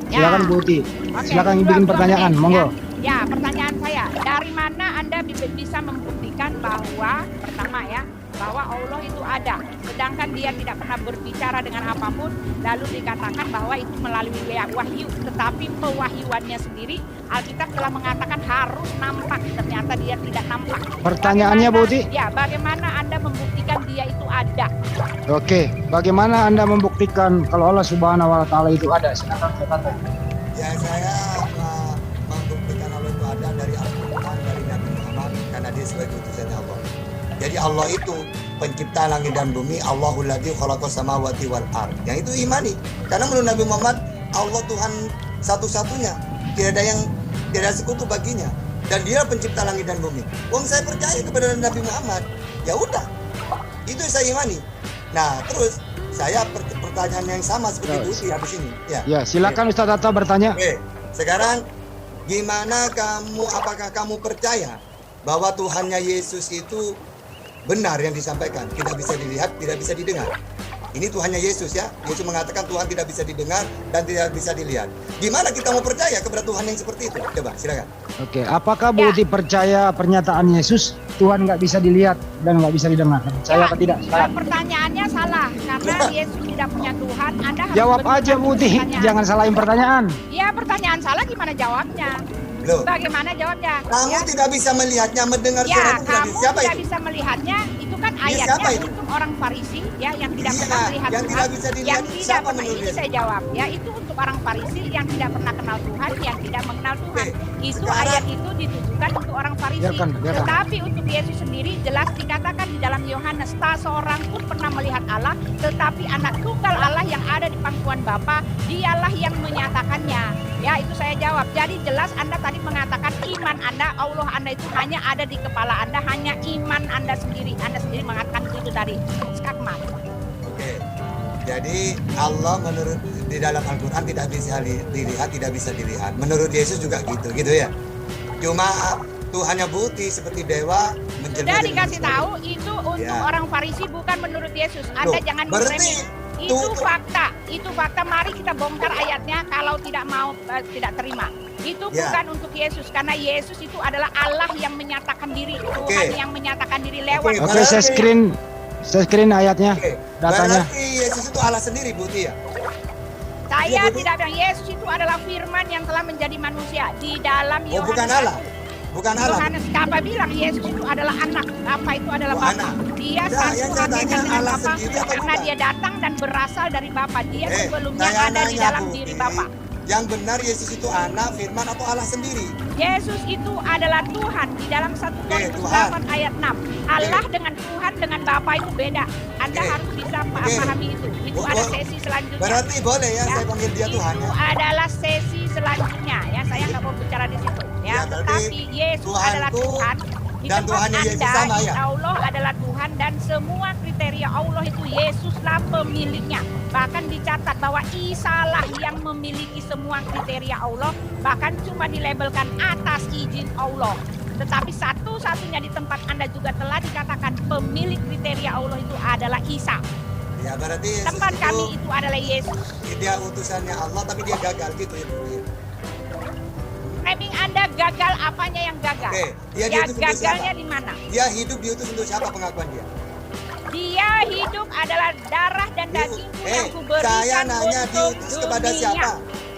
Silakan Bu Uti.
Oke,
Silakan
dua-
bikin
dua
pertanyaan,
menit,
monggo.
Ya, pertanyaan saya, dari mana Anda bisa membuktikan bahwa pertama ya, bahwa Allah itu ada, sedangkan Dia tidak pernah berbicara dengan apapun, lalu dikatakan bahwa itu melalui wahyu, tetapi pewahyuannya sendiri Alkitab telah mengatakan harus nampak, ternyata Dia tidak nampak.
Pertanyaannya, Bu Uti?
Ya, bagaimana Anda membuktikan Dia itu ada?
Oke, bagaimana Anda membuktikan kalau Allah Subhanahu wa taala itu ada? Silakan Ustaz Tata.
Ya saya membuktikan Allah itu ada dari Al-Quran, dari Nabi Muhammad, karena dia sebagai utusan Allah. Jadi Allah itu pencipta langit dan bumi, Allahul ladzi khalaqas samawati wal ard. Yang itu imani. Karena menurut Nabi Muhammad, Allah Tuhan satu-satunya. Tidak ada sekutu baginya. Dan dia pencipta langit dan bumi. Wong saya percaya kepada Nabi Muhammad. Ya udah. Itu yang saya imani. Nah, terus saya pertanyaan yang sama seperti Bu Uti habis ini. Ya.
Ya, silakan Ustaz Tata bertanya.
Oke, sekarang gimana kamu, apakah kamu percaya bahwa Tuhannya Yesus itu benar yang disampaikan, tidak bisa dilihat, tidak bisa didengar? Ini Tuhannya Yesus ya. Yesus mengatakan Tuhan tidak bisa didengar dan tidak bisa dilihat. Gimana kita mau percaya kepada Tuhan yang seperti itu? Coba, silakan.
Oke, apakah Bu
Ya.
Uti percaya pernyataan Yesus Tuhan nggak bisa dilihat dan nggak bisa didengar? Percaya atau tidak? Silakan.
Pertanyaannya salah, karena Yesus tidak punya Tuhan. Anda harus
Jawab aja Bu Uti,
pertanyaan.
jangan salahin pertanyaan.
Ya, pertanyaan salah gimana jawabnya?
Loh,
Bagaimana jawabnya?
kamu
Ya,
tidak bisa melihatnya, mendengar
ya
suara itu.
kamu
Siapa
tidak
itu?
bisa melihatnya. Itu kan
Dia
ayatnya
siapa itu?
untuk orang Farisi ya yang tidak
Iya,
pernah melihat
yang
Tuhan.
tidak bisa dilihat
Yang
itu
tidak
siapa
pernah,
menurut
ini
Yesus?
saya jawab ya, itu untuk orang Farisi yang tidak pernah kenal Tuhan, yang tidak mengenal Tuhan. Itu
sekarang-
ayat itu ditujukan untuk orang Farisi.
Biarkan.
Tetapi untuk Yesus sendiri jelas dikatakan di dalam Yohanes, tak seorang pun pernah melihat Allah, tetapi anak tunggal Allah yang ada di pangkuan Bapa, dialah yang menyatakannya. Ya, itu saya jawab. Jadi jelas Anda tadi mengatakan iman Anda, Allah Anda itu hanya ada di kepala Anda, hanya iman Anda sendiri. Anda sendiri mengatakan itu tadi. Skakmat.
Oke. Jadi Allah menurut di dalam Al-Quran tidak bisa dilihat, tidak bisa dilihat. Menurut Yesus juga gitu ya. Cuma Tuhannya Buti seperti dewa menjelma
Sudah
jadi
dikasih
manusia.
tahu itu untuk
Ya.
orang Farisi, bukan menurut Yesus. Anda
Loh,
jangan
berarti
meremeh. Itu
tuh-
fakta, itu fakta. Mari kita bongkar ayatnya kalau tidak mau tidak terima. Itu
Ya.
bukan untuk Yesus, karena Yesus itu adalah Allah yang menyatakan diri,
Oke.
Tuhan yang menyatakan diri lewat.
Oke,
Oke, saya screen ayatnya,
Oke.
datanya.
Berarti Yesus itu Allah sendiri Buti ya?
Saya
Iya, Bu.
tidak bilang Yesus itu adalah firman yang telah menjadi manusia di dalam
Oh,
Yohanes
bukan Allah.
1.
Bukan Allah.
Yohanes apa bilang Yesus itu adalah anak, Bapa itu adalah
Oh,
Bapa.
anak.
Dia
Nah,
satu
yang saya
hakikat
tanya
dengan
Allah
Bapa
sendiri atau
karena
bukan?
dia datang dan berasal dari Bapa. Dia sebelumnya
saya
ada di
nanya,
dalam
Buti,
diri Bapa.
Yang benar Yesus itu anak, firman atau Allah sendiri?
Yesus itu adalah Tuhan di dalam 1 Korintus
Tuhan.
8 ayat 6. Allah dengan Tuhan dengan Bapa itu beda. Anda
Oke.
harus bisa
Oke.
pahami itu. Itu ada sesi selanjutnya.
Berarti boleh ya, saya panggil dia
itu
Tuhan ya?
adalah sesi selanjutnya ya. Saya nggak mau bicara di situ ya.
Ya, berarti
Tetapi Yesus adalah
Tuhanku
Tuhan. Di
dan
tempat
Tuhannya Yesus
Anda,
sama ya?
Allah adalah Tuhan dan semua kriteria Allah itu Yesuslah pemiliknya. Bahkan dicatat bahwa Isalah yang memiliki semua kriteria Allah, bahkan cuma dilabelkan atas izin Allah. Tetapi satu-satunya di tempat Anda juga telah dikatakan pemilik kriteria Allah itu adalah Isa.
Ya berarti Yesus
Tempat
itu
kami itu adalah Yesus.
dia utusannya Allah tapi dia gagal gitu ya.
Framing Anda gagal, apanya yang gagal?
Oke, dia
Ya
diutus untuk
gagalnya
siapa?
di mana?
Dia hidup diutus untuk siapa pengakuan dia?
Dia hidup adalah darah dan dagingku yang kuberikan
saya nanya
untuk
diutus kepada
dunia.
siapa?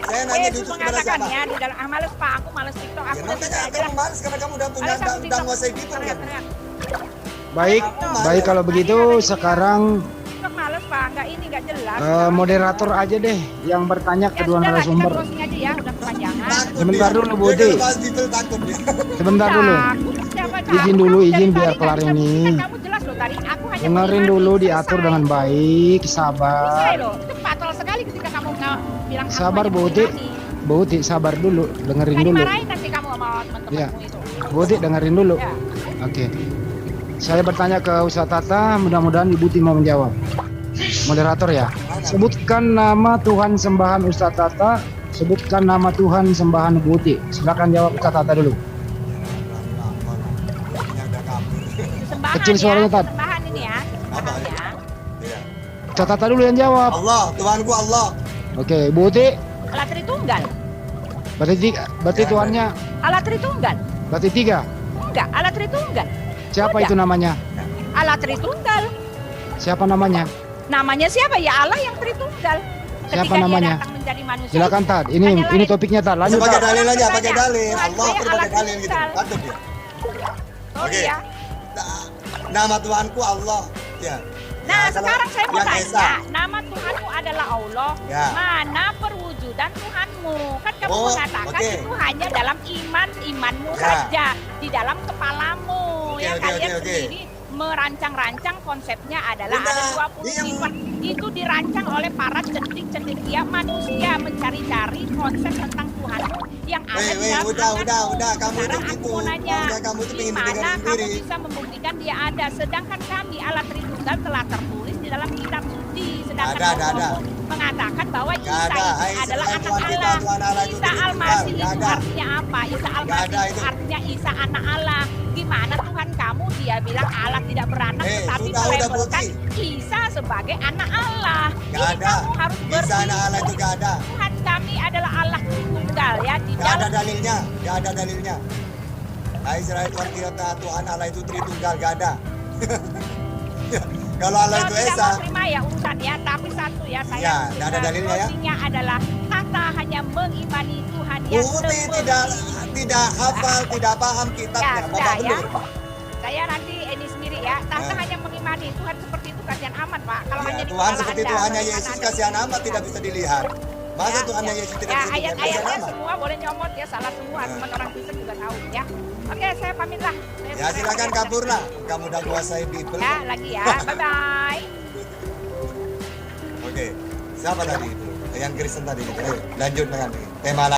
Saya nanya
Yesus
diutus kepada
mengatakan
siapa?
ya di dalam males Pak, aku males TikTok,
Ya,
aku udah
makanya
selesai
kamu males karena kamu udah punya,
Males aku
udah
TikTok.
menguasai Bible kan?
Teriak-teriak.
Baik, baik kalau begitu sekarang
TikTok males Pak, nggak ini nggak jelas.
moderator aja deh yang bertanya
Ya
kedua
sudah lah, kita
narasumber.
closing aja ya, udah kepanjangan.
Takut
Sebentar
dia.
dulu, Bu
Dia
Uti.
kalau bahas Bible takut dia.
Sebentar dulu.
Takut, siapa takut?
Izin dulu,
Kamu
izin
dari
biar
tadi
kelar
nggak bisa
ini.
buktikan, kamu jelas loh tadi, aku hanya
Dengerin
mengimani,
dulu
selesai.
diatur dengan baik,
Selesai
sabar.
loh, itu fatal sekali ketika kamu bilang aku
Sabar
hanya
Bu Uti.
mengimani.
Bu Uti sabar dulu, dengerin
Nggak
dulu.
dimarahin nanti kamu sama teman-temanmu
Ya.
itu.
Bu Uti dengerin dulu.
Ya.
Oke. Saya bertanya ke Ustaz Tata, mudah-mudahan Ibu Uti mau menjawab. Moderator ya. Sebutkan nama Tuhan sembahan Ustaz Tata, sebutkan nama Tuhan sembahan Ibu Uti. Silakan jawab Ustaz Tata dulu.
Ini udah kabur.
Sembahan
Kecil
ya,
suaranya, Tat.
sembahan ini ya,
Apa?
sembahan ya.
Iya.
Ustaz Tata dulu yang jawab.
Allah, Tuhanku Allah.
Oke, Ibu Uti.
Allah Tritunggal,
Berarti
Ya,
Tuhannya
Allah Tritunggal,
berarti 3.
enggak, Allah Tritunggal,
Siapa
Udah.
itu namanya?
Allah Tritunggal.
Siapa namanya?
Namanya siapa? Ya Allah yang Tritunggal.
Siapa
Ketika
namanya?
Dia datang menjadi manusia.
Silakan Tad. Ini
Hanya
topiknya Tad. Lanjut
Pakai
Tad.
dalil aja,
Orang
pakai
bertanya,
dalil.
Tuhan
Allah
saya
perlu
Allah
pakai dalil gitu.
Tritunggal.
Takut dia.
Sorry
Oke.
ya.
Nama Tuhanku Allah. Ya.
Nah,
kalau
sekarang saya mau
yang
tanya,
Esa.
nama Tuhanmu adalah Allah.
Ya.
Mana perwujudan Tuhanmu? Kan kamu
Oh,
mengatakan
oke.
itu hanya dalam imanmu
Ya.
saja, di dalam kepalamu.
Oke,
Ya
oke,
kalian
oke, oke.
sendiri merancang-rancang konsepnya adalah
Bunda,
ada 20
yang-
sifat. Itu dirancang oleh para cendik-cendekia manusia mencari-cari konsep tentang Tuhanmu yang ada di dalam
udah,
anganmu.
kamu
Sekarang
itu
aku
gitu.
mau nanya,
Maunya kamu itu
di
pengen
mana
didengar
kamu
sendiri.
bisa membuktikan dia ada? Sedangkan kami Allah Tritunggal telah tertulis di dalam kitab suci. Sedangkan
Ada.
Allah mengatakan bahwa Isa
Nggak ada.
itu
Hai,
adalah
selain
anak
Tuhan kita,
Allah.
Tuhan Allah itu
Isa
Tritunggal.
Al-Masih
Nggak
itu
ada.
artinya apa? Isa
Nggak
Al-Masih
ada
itu
itu.
artinya Isa anak Allah. Gimana Tuhan kamu dia bilang Allah tidak beranak, tetapi
sudah,
melabelkan
Putri.
Isa sebagai anak Allah.
Nggak
Jadi
ada.
kamu harus
Bisa anak Allah itu nggak ada.
Tuhan kami adalah Allah Tritunggal ya di
Nggak ada
dalam
dalilnya. Nggak ada dalilnya. Nah, Israel Tuhan kita, Tuhan Allah itu Tritunggal. Nggak ada. Kalau Allah itu
Kalau tidak
Esa.
mau terima ya urusan ya, tapi satu ya saya
Ya, nggak ada dalilnya ya.
closingnya adalah Tata hanya mengimani Tuhan yang
Bukti tidak hafal, tidak paham
Ya
kitabnya.
sudah
Bapak
ya.
belum.
Saya nanti ini sendiri ya. Tata
Nah.
hanya mengimani Tuhan seperti itu kasihan amat Pak. Kalau
Ya,
hanya di
Tuhan
kepala
seperti
Anda,
itu hanya
bagaimana
Yesus
Anda
kasihan
bisa
amat tidak bisa dilihat. Masa
Ya,
Tuhannya
ya.
Yesus tidak
Ya,
bisa dilihat? Kasihan
ayat-ayatnya
amat.
semua boleh nyomot ya, salah semua.
Nah.
Teman orang Kristen juga tahu ya. Oke, saya pamit lah.
Ya silakan kabur lah. Kamu udah kuasai Bible.
Ya, lagi ya. Bye-bye.
Oke. Siapa tadi itu? Yang Kristen tadi itu. Ayo, lanjut dengan tema